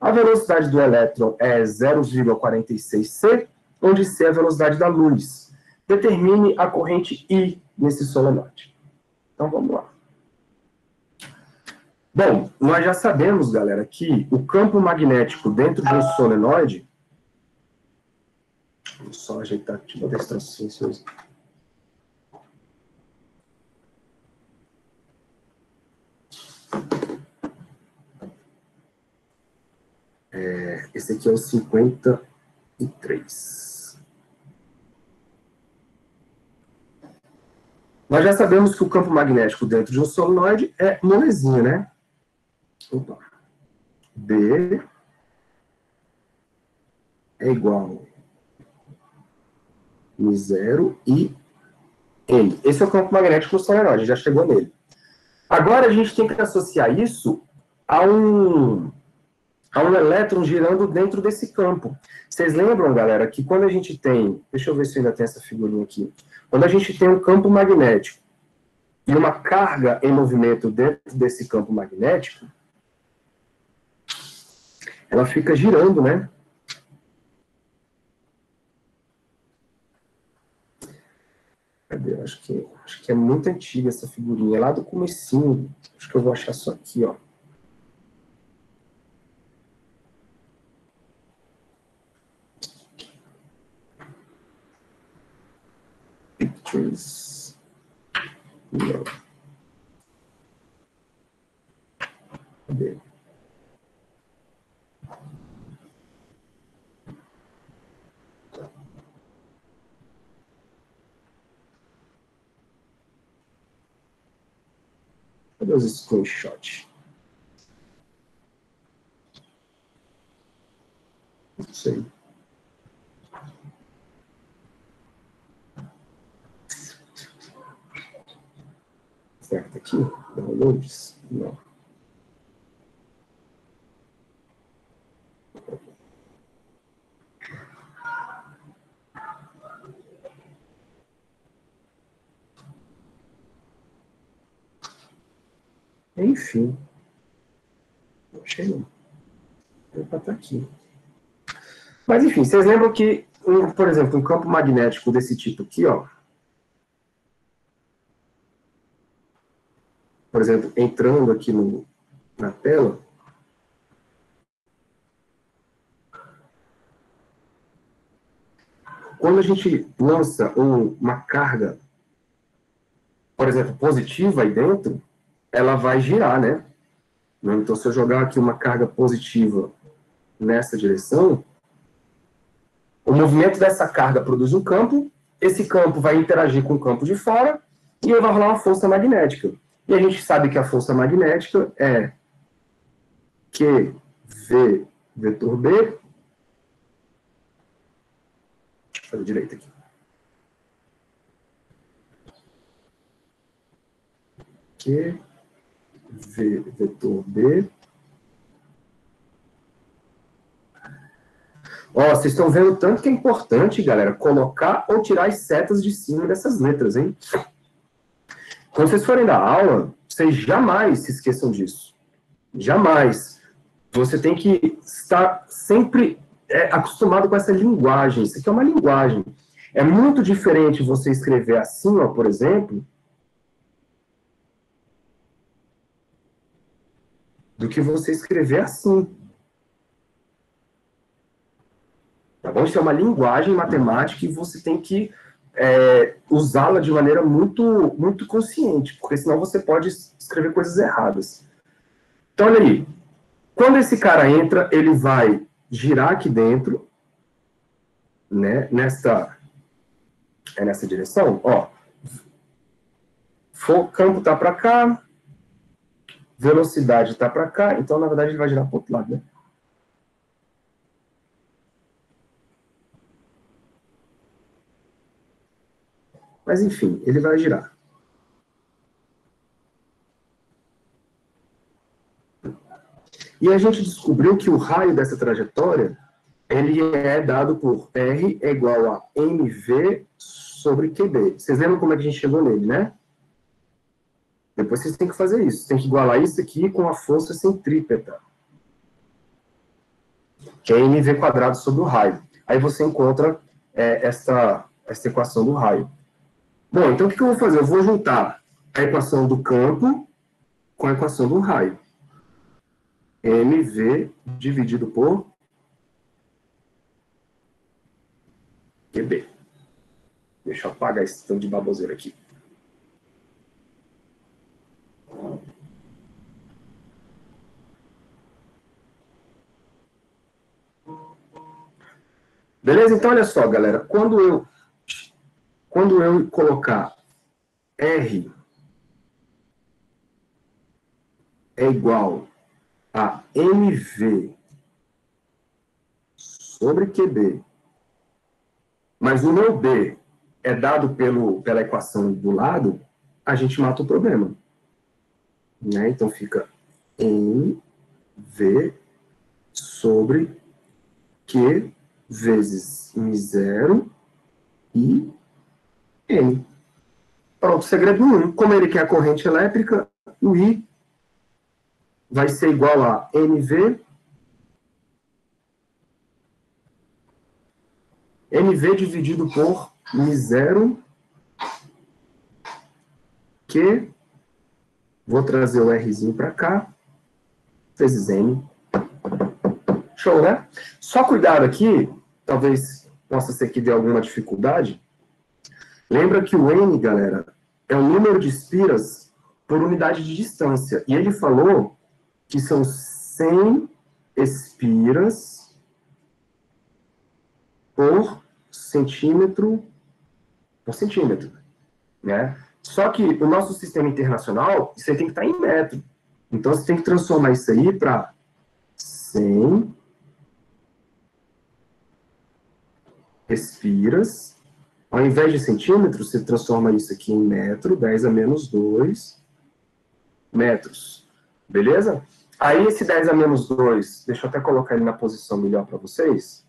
A velocidade do elétron é 0,46 c, onde c é a velocidade da luz. Determine a corrente I nesse solenoide. Então, vamos lá. Bom, nós já sabemos, galera, que o campo magnético dentro de um solenoide... Vou só ajeitar aqui, vou deixar silencioso. Esse aqui é o 53. Nós já sabemos que o campo magnético dentro de um solenoide é molezinha, né? Opa. B é igual a 0 e N. Esse é o campo magnético do solenoide, já chegou nele. Agora a gente tem que associar isso a um elétron girando dentro desse campo. Vocês lembram, galera, que quando a gente tem... Deixa eu ver se ainda tem essa figurinha aqui. Quando a gente tem um campo magnético e uma carga em movimento dentro desse campo magnético, ela fica girando, né? Cadê? Acho que é muito antiga essa figurinha, lá do comecinho. Acho que eu vou achar só aqui, ó. Pictures. Não. Cadê? Cadê os screenshots? Não sei. Será que tá aqui? Downloads? Não. Enfim. Não achei não. Deve estar aqui. Mas enfim, vocês lembram que, por exemplo, um campo magnético desse tipo aqui, ó. por exemplo, entrando aqui na tela, quando a gente lança uma carga, por exemplo, positiva aí dentro, ela vai girar, né? Então, se eu jogar aqui uma carga positiva nessa direção, o movimento dessa carga produz um campo, esse campo vai interagir com o campo de fora, e aí vai rolar uma força magnética. E a gente sabe que a força magnética é QV vetor B. Deixa eu fazer direito aqui. QV vetor B. Ó, vocês estão vendo tanto que é importante, galera, colocar ou tirar as setas de cima dessas letras, hein? Quando vocês forem dar aula, vocês jamais se esqueçam disso. Jamais. Você tem que estar sempre acostumado com essa linguagem. Isso aqui é uma linguagem. É muito diferente você escrever assim, ó, por exemplo, do que você escrever assim. Tá bom? Isso é uma linguagem matemática e você tem que usá-la de maneira muito, muito consciente, porque senão você pode escrever coisas erradas. Então, olha aí. Quando esse cara entra, ele vai girar aqui dentro, né, nessa direção, ó. O campo tá para cá, velocidade tá para cá, então, na verdade, ele vai girar para o outro lado, né? Mas, enfim, ele vai girar. E a gente descobriu que o raio dessa trajetória, ele é dado por R é igual a mv sobre QB. Vocês lembram como é que a gente chegou nele, né? Depois vocês têm que fazer isso. Tem que igualar isso aqui com a força centrípeta, que é mv quadrado sobre o raio. Aí você encontra essa equação do raio. Bom, então o que eu vou fazer? Eu vou juntar a equação do campo com a equação do raio. mv dividido por QB. Deixa eu apagar esse tanto de baboseira aqui. Beleza? Então, olha só, galera. Quando eu colocar R é igual a mv sobre QB, mas o meu B é dado pela equação do lado, a gente mata o problema. Né? Então, fica mv sobre Q vezes M0 e N. Pronto, segredo 1. Como ele quer a corrente elétrica, o I vai ser igual a mv dividido por M0, que vou trazer o Rzinho para cá, vezes N. Show, né? Só cuidado aqui, talvez possa ser que dê alguma dificuldade. Lembra que o N, galera, é o número de espiras por unidade de distância. E ele falou que são 100 espiras por centímetro, né? Só que o nosso sistema internacional, isso aí tem que estar em metro. Então, você tem que transformar isso aí para 100 espiras. Ao invés de centímetros, você transforma isso aqui em metro, 10 a menos 2 metros. Beleza? Aí, esse 10 a menos 2, deixa eu até colocar ele na posição melhor para vocês,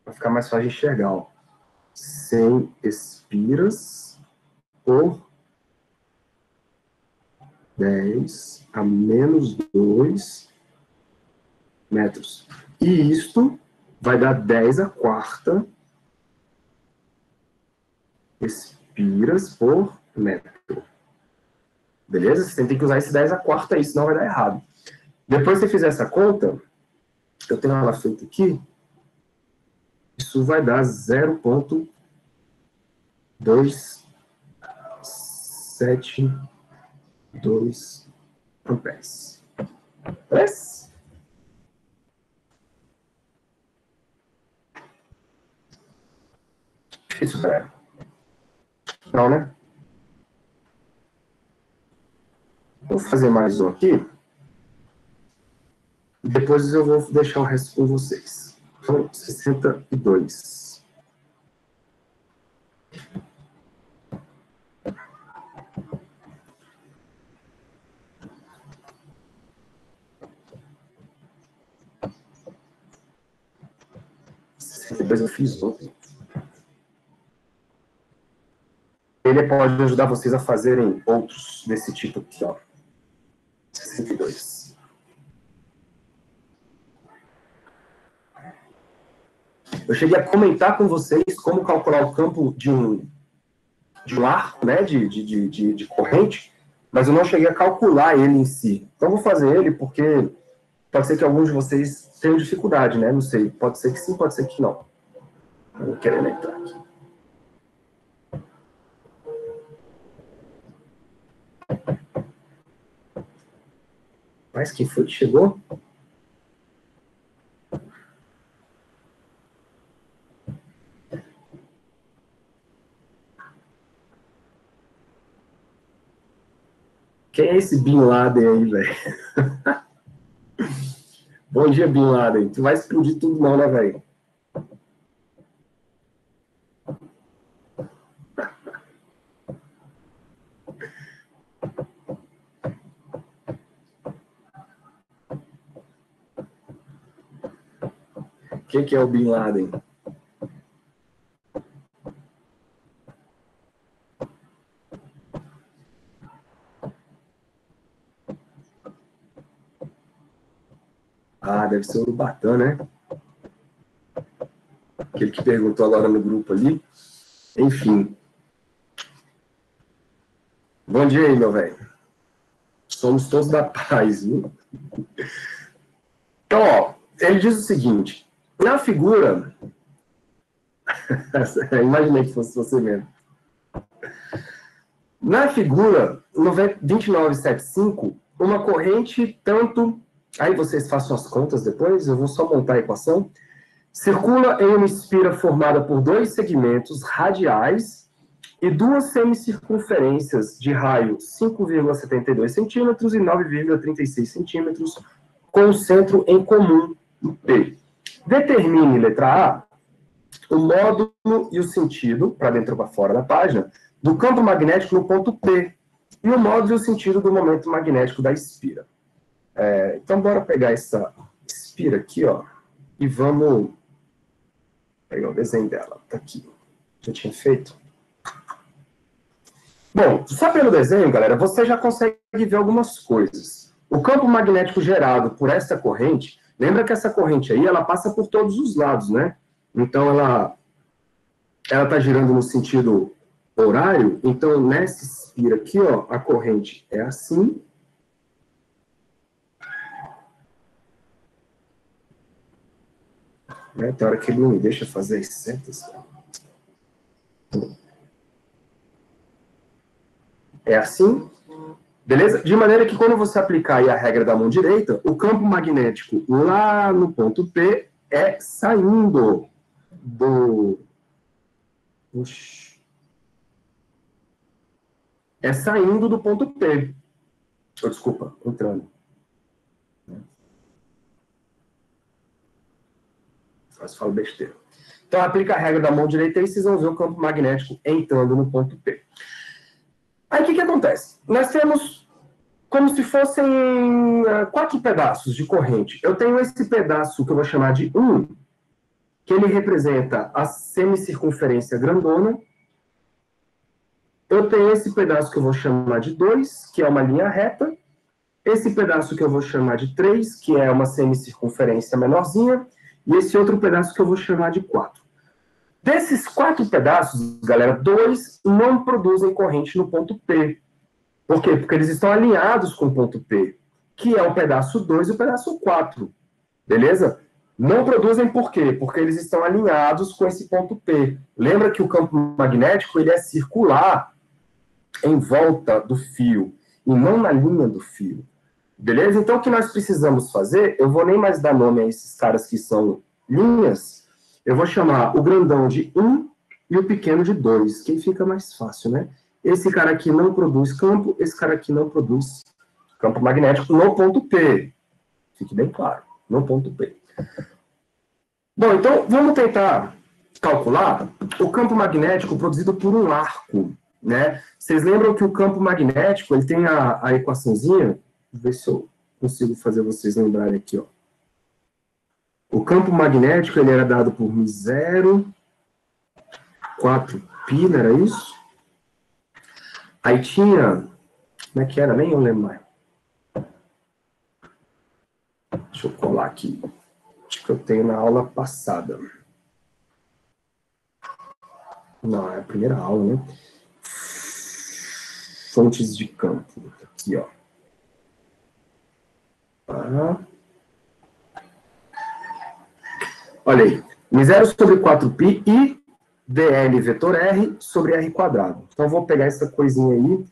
para ficar mais fácil de enxergar. Ó. 100 espiras por 10 a menos 2 metros. E isto vai dar 10 a quarta espiras por metro. Beleza? Você tem que usar esse 10 a quarta aí, senão vai dar errado. Depois que você fizer essa conta, eu tenho ela feita aqui, isso vai dar 0,272 amperes. Parece? Isso é. Não, né? Vou fazer mais um aqui. Depois eu vou deixar o resto com vocês. Então, 62. Depois eu fiz outro. Ele pode ajudar vocês a fazerem outros desse tipo aqui, ó. 62. Eu cheguei a comentar com vocês como calcular o campo de um arco, né, de corrente, mas eu não cheguei a calcular ele em si. Então, eu vou fazer ele porque pode ser que alguns de vocês tenham dificuldade, né? Não sei. Pode ser que sim, pode ser que não. Eu não quero entrar aqui. Mas quem foi que chegou? Quem é esse Bin Laden aí, velho? Bom dia, Bin Laden. Tu vai explodir tudo não, né, velho? Quem que é o Bin Laden? Ah, deve ser o Urubatã, né? Aquele que perguntou agora no grupo ali. Enfim. Bom dia aí, meu velho. Somos todos da paz, viu? Então, ó, ele diz o seguinte. Na figura... Imaginei que fosse você mesmo. Na figura 2975, uma corrente tanto... Aí vocês façam as contas depois, eu vou só montar a equação. Circula em uma espira formada por dois segmentos radiais e duas semicircunferências de raio 5,72 centímetros e 9,36 centímetros, com o centro em comum, P. Determine, letra A, o módulo e o sentido, para dentro ou para fora da página, do campo magnético no ponto P, e o módulo e o sentido do momento magnético da espira. Então, bora pegar essa espira aqui, ó, e vamos pegar o desenho dela. Tá aqui. Já tinha feito. Bom, só pelo desenho, galera, você já consegue ver algumas coisas. O campo magnético gerado por essa corrente, lembra que essa corrente aí, ela passa por todos os lados, né? Então, ela tá girando no sentido horário. Então, nessa espira aqui, ó, a corrente é assim. Tem hora que ele não me deixa fazer as setas. É assim, beleza? De maneira que quando você aplicar aí a regra da mão direita, o campo magnético lá no ponto P é saindo do... É saindo do ponto P. Desculpa, entrando. Mas falo besteira. Então, aplica a regra da mão direita e vocês vão ver o campo magnético entrando no ponto P. Aí, o que acontece? Nós temos como se fossem 4 pedaços de corrente. Eu tenho esse pedaço que eu vou chamar de 1, que ele representa a semicircunferência grandona. Eu tenho esse pedaço que eu vou chamar de 2, que é uma linha reta. Esse pedaço que eu vou chamar de 3, que é uma semicircunferência menorzinha. E esse outro pedaço que eu vou chamar de 4. Desses 4 pedaços, galera, 2 não produzem corrente no ponto P. Por quê? Porque eles estão alinhados com o ponto P, que é o pedaço 2 e o pedaço 4. Beleza? Não produzem por quê? Porque eles estão alinhados com esse ponto P. Lembra que o campo magnético ele é circular em volta do fio e não na linha do fio. Beleza? Então, o que nós precisamos fazer, eu vou nem mais dar nome a esses caras que são linhas, eu vou chamar o grandão de 1 e o pequeno de 2, que fica mais fácil, né? Esse cara aqui não produz campo, esse cara aqui não produz campo magnético no ponto P. Fique bem claro, no ponto P. Bom, então, vamos tentar calcular o campo magnético produzido por um arco, né? Vocês lembram que o campo magnético, ele tem a equaçãozinha. Vou ver se eu consigo fazer vocês lembrarem aqui, ó. O campo magnético, ele era dado por μ0, 4π, não era isso? Aí tinha... Como é que era? Nem eu lembro mais. Deixa eu colar aqui. Acho que eu tenho na aula passada. Não, é a primeira aula, né? Fontes de campo. Aqui, ó. Olha aí, μ0 sobre 4π e dl vetor r sobre r quadrado. Então, eu vou pegar essa coisinha aí.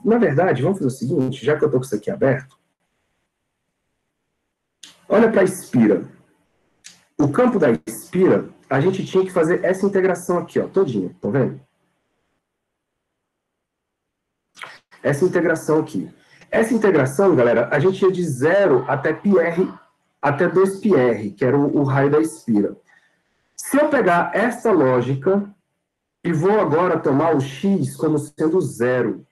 Na verdade, vamos fazer o seguinte, já que eu estou com isso aqui aberto, olha para a espira. O campo da espira, a gente tinha que fazer essa integração aqui, ó, todinha, estão vendo? Essa integração aqui. Essa integração, galera, a gente ia de 0 até πr, até 2πr, que era o raio da espira. Se eu pegar essa lógica e vou agora tomar o x como sendo 0,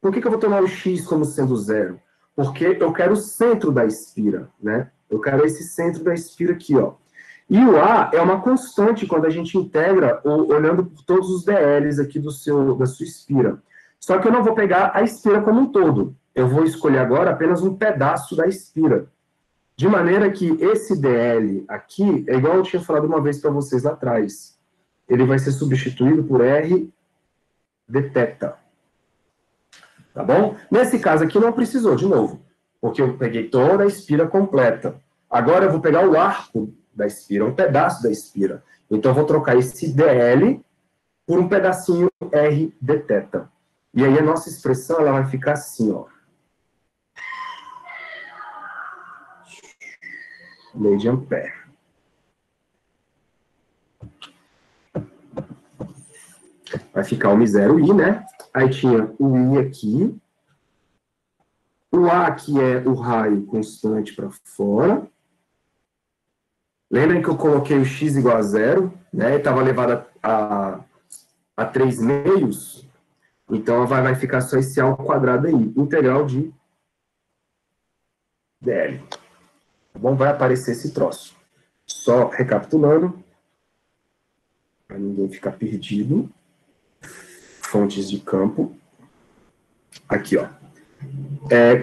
por que eu vou tomar o x como sendo 0? Porque eu quero o centro da espira, né? Eu quero esse centro da espira aqui, ó. E o A é uma constante quando a gente integra, olhando por todos os DLs aqui da sua espira. Só que eu não vou pegar a espira como um todo. Eu vou escolher agora apenas um pedaço da espira. De maneira que esse DL aqui, é igual eu tinha falado uma vez para vocês lá atrás. Ele vai ser substituído por R de θ. Tá bom? Nesse caso aqui não precisou, de novo. Porque eu peguei toda a espira completa. Agora eu vou pegar o arco da espira, um pedaço da espira. Então eu vou trocar esse DL por um pedacinho R de θ. E aí a nossa expressão ela vai ficar assim, ó. Lei de Ampère. Vai ficar o μ0i, né? Aí tinha o i aqui. O A, que é o raio constante para fora. Lembrem que eu coloquei o x igual a 0, né? Estava elevado a 3 meios. Então, vai ficar só esse A ao quadrado aí. Integral de dl. Bom, vai aparecer esse troço. Só recapitulando, para ninguém ficar perdido. Fontes de campo. Aqui, ó.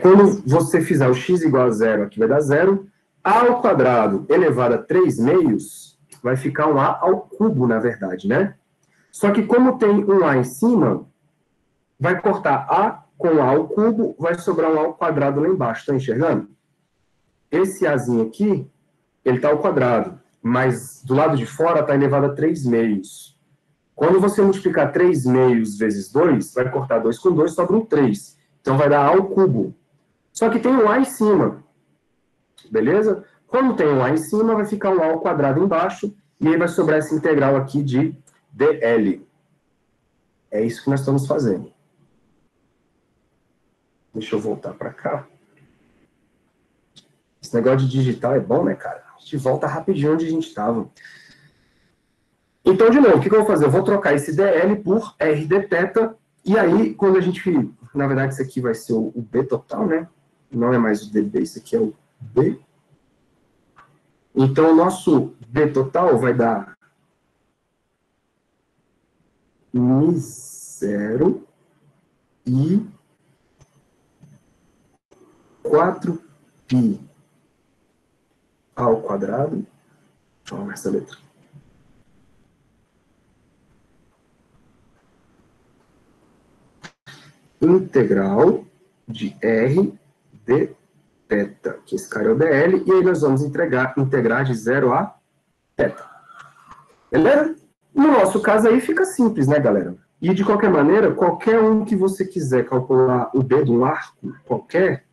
Quando você fizer o x igual a 0, aqui vai dar 0. A ao quadrado elevado a 3 meios, vai ficar um A ao cubo, na verdade, né? Só que como tem um A em cima, vai cortar A com A ao cubo, vai sobrar um A ao quadrado lá embaixo. Tá enxergando? Esse Azinho aqui, ele está ao quadrado, mas do lado de fora está elevado a 3 meios. Quando você multiplicar 3 meios vezes 2, vai cortar 2 com 2, sobra um 3. Então vai dar A ao cubo. Só que tem um A em cima. Beleza? Quando tem um A em cima, vai ficar um A ao quadrado embaixo, e aí vai sobrar essa integral aqui de dl. É isso que nós estamos fazendo. Deixa eu voltar para cá. Esse negócio de digital é bom, né, cara? A gente volta rapidinho onde a gente estava. Então, de novo, o que eu vou fazer? Eu vou trocar esse dl por r de θ, e aí, quando a gente... Na verdade, isso aqui vai ser o B total, né? Não é mais o dB, isso aqui é o B. Então, o nosso B total vai dar μ0 e 4π ao quadrado. Deixa eu arrumar essa letra. integral de R de θ, que esse cara é o dl, e aí nós vamos integrar de 0 a θ. Beleza? No nosso caso aí fica simples, né, galera? E de qualquer maneira, qualquer um que você quiser calcular o B de um arco, qualquer,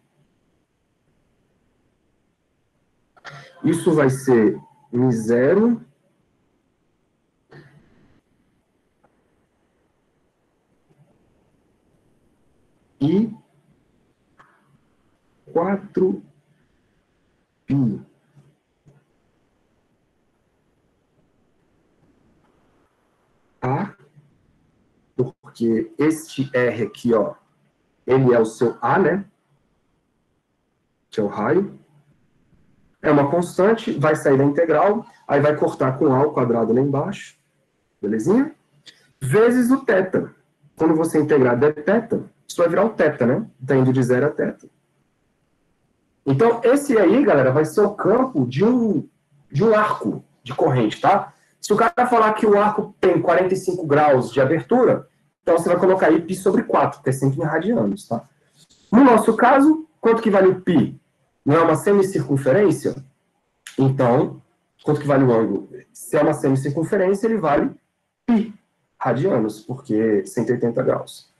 isso vai ser μ0 e 4π. Tá? Porque este R aqui, ó, ele é o seu A, né? Que é o raio. É uma constante, vai sair da integral, aí vai cortar com A ao quadrado lá embaixo. Belezinha? Vezes o θ. Quando você integrar d θ, isso vai virar o θ, né? Tá indo de 0 a θ. Então, esse aí, galera, vai ser o campo de um arco de corrente, tá? Se o cara falar que o arco tem 45 graus de abertura, então você vai colocar aí π sobre 4, que é sempre em radianos, tá? No nosso caso, quanto que vale o π? Não é uma semicircunferência? Então, quanto que vale o ângulo? Se é uma semicircunferência, ele vale π radianos, porque 180 graus.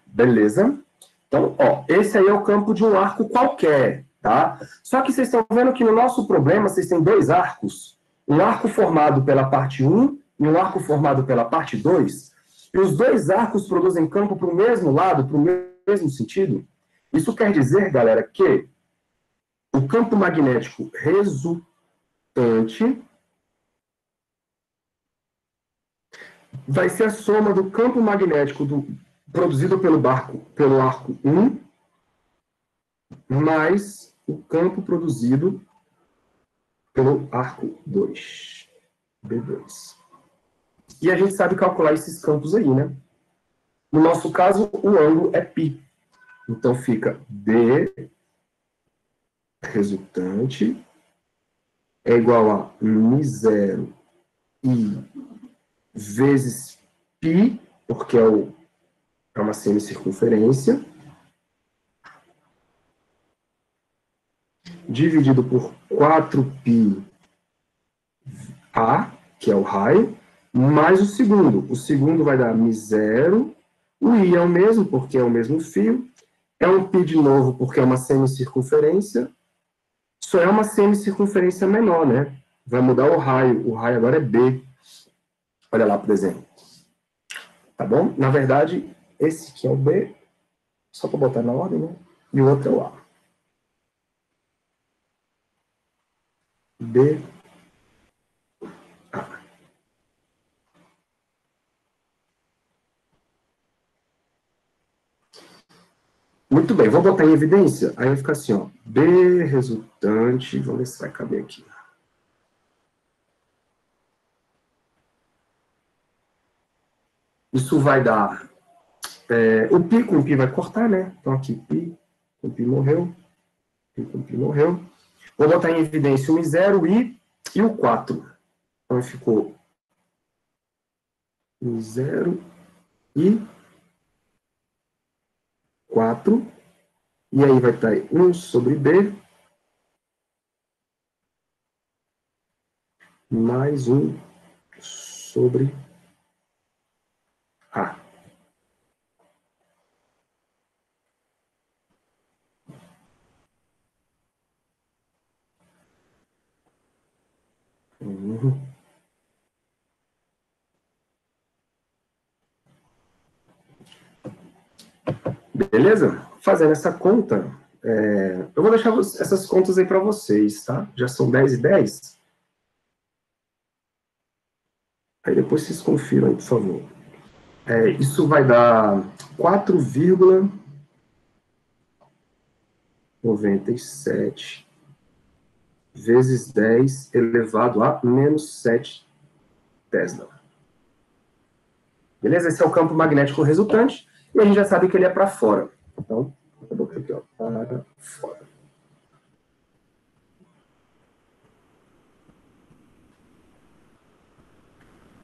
Beleza? Então, ó, esse aí é o campo de um arco qualquer, tá? Só que vocês estão vendo que no nosso problema, vocês têm dois arcos. Um arco formado pela parte 1 e um arco formado pela parte 2. E os dois arcos produzem campo para o mesmo lado, para o mesmo sentido. Isso quer dizer, galera, que o campo magnético resultante vai ser a soma do campo magnético produzido pelo arco 1 mais o campo produzido pelo arco 2, B2. E a gente sabe calcular esses campos aí, né? No nosso caso, o ângulo é π. Então fica D resultante é igual a μ0 I vezes π, porque é uma semicircunferência, dividido por 4π A, que é o raio, mais o segundo. O segundo vai dar μ0, o I é o mesmo, porque é o mesmo fio, é um π de novo, porque é uma semicircunferência, só é uma semicircunferência menor, né? Vai mudar o raio agora é B. Olha lá, por exemplo. Tá bom? Na verdade, esse aqui é o B, só para botar na ordem, né? E o outro é o A. B, A. Muito bem, vou botar em evidência, aí vai ficar assim, ó, B resultante, vamos ver se vai caber aqui. Isso vai dar, o π com π vai cortar, né? Então aqui π com π morreu, π com π morreu. Vou botar em evidência o I0, o I e o 4. Então ficou I0 e 4. E aí vai estar 1 sobre B mais 1 sobre A. Beleza? Fazendo essa conta, eu vou deixar essas contas aí para vocês, tá? Já são 10h10. Aí depois vocês confiram aí, por favor. Isso vai dar 4,97 vezes 10 elevado a menos 7 Tesla. Beleza? Esse é o campo magnético resultante. E a gente já sabe que ele é para fora. Então, eu vou botar aqui, ó, para fora.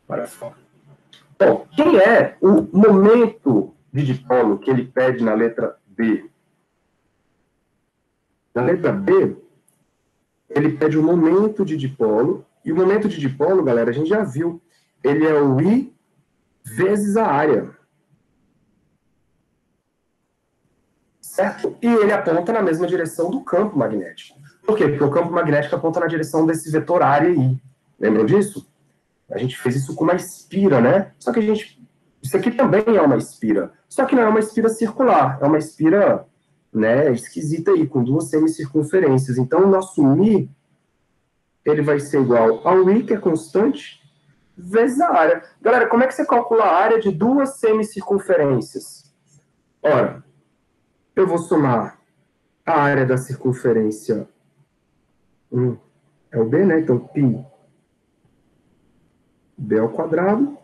Para fora. Bom, quem é o momento de dipolo que ele pede na letra B? Na letra B, ele pede o momento de dipolo, e o momento de dipolo, galera, a gente já viu, ele é o I vezes a área. Certo? E ele aponta na mesma direção do campo magnético. Por quê? Porque o campo magnético aponta na direção desse vetor área I. Lembram disso? A gente fez isso com uma espira, né? Só que isso aqui também é uma espira. Só que não é uma espira circular, é uma espira, né, esquisita aí, com duas semicircunferências. Então, o nosso Mi, ele vai ser igual ao I, que é constante, vezes a área. Galera, como é que você calcula a área de duas semicircunferências? Ora, eu vou somar a área da circunferência 1, é o B, né? Então, π B ao quadrado,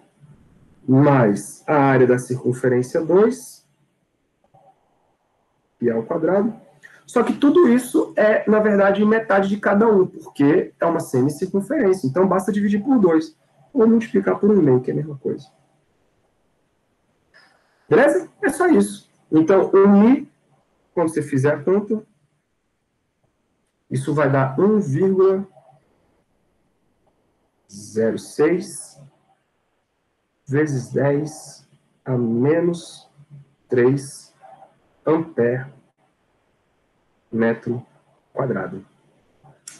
mais a área da circunferência 2, π ao quadrado. Só que tudo isso é, na verdade, metade de cada um, porque é uma semicircunferência. Então, basta dividir por 2. Ou multiplicar por 1,5, que é a mesma coisa. Beleza? É só isso. Então, o Mi, quando você fizer a conta, isso vai dar 1,06 vezes 10 a menos 3 ampere metro quadrado.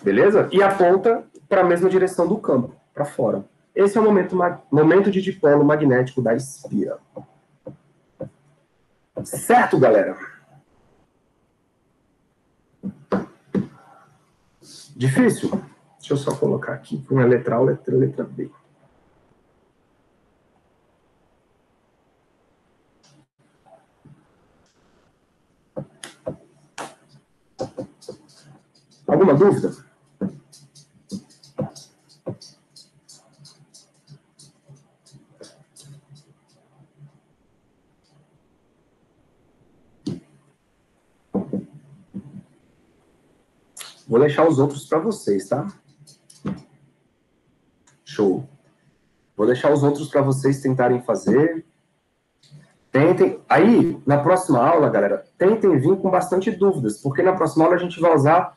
Beleza? E aponta para a mesma direção do campo, para fora. Esse é o momento de dipolo magnético da espira. Certo, galera? Difícil? Deixa eu só colocar aqui com a letra A, letra B. Alguma dúvida? Vou deixar os outros para vocês, tá? Show. Vou deixar os outros para vocês tentarem fazer. Tentem. Aí, na próxima aula, galera, tentem vir com bastante dúvidas, porque na próxima aula a gente vai usar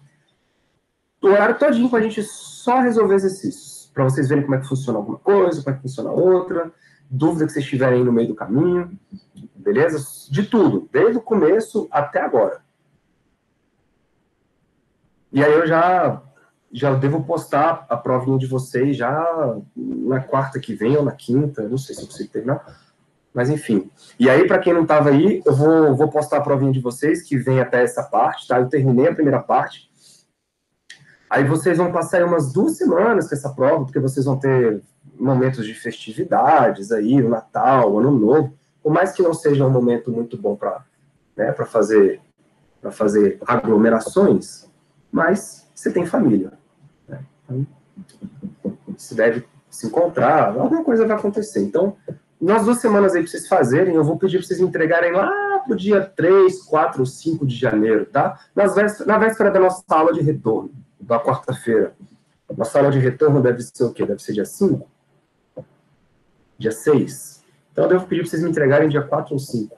o horário todinho para a gente só resolver exercícios, para vocês verem como é que funciona alguma coisa, como é que funciona outra, dúvida que vocês tiverem aí no meio do caminho, beleza? De tudo, desde o começo até agora. E aí eu já devo postar a provinha de vocês já na quarta que vem ou na quinta, não sei se eu consigo terminar, mas enfim. E aí, para quem não estava aí, eu vou postar a provinha de vocês, que vem até essa parte, tá? Eu terminei a primeira parte. Aí vocês vão passar aí umas 2 semanas com essa prova, porque vocês vão ter momentos de festividades aí, o Natal, o Ano Novo, por mais que não seja um momento muito bom para, né, para fazer aglomerações, mas você tem família, né? Então, você deve se encontrar, alguma coisa vai acontecer. Então, nas 2 semanas aí para vocês fazerem, eu vou pedir para vocês entregarem lá pro dia 3, 4 ou 5 de janeiro, tá? Na véspera da nossa aula de retorno, da quarta-feira. Nossa aula de retorno deve ser o quê? Deve ser dia 5? Dia 6? Então, eu devo pedir para vocês me entregarem dia 4 ou 5.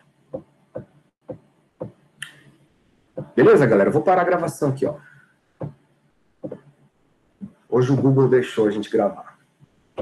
Beleza, galera? Eu vou parar a gravação aqui, ó. Hoje o Google deixou a gente gravar.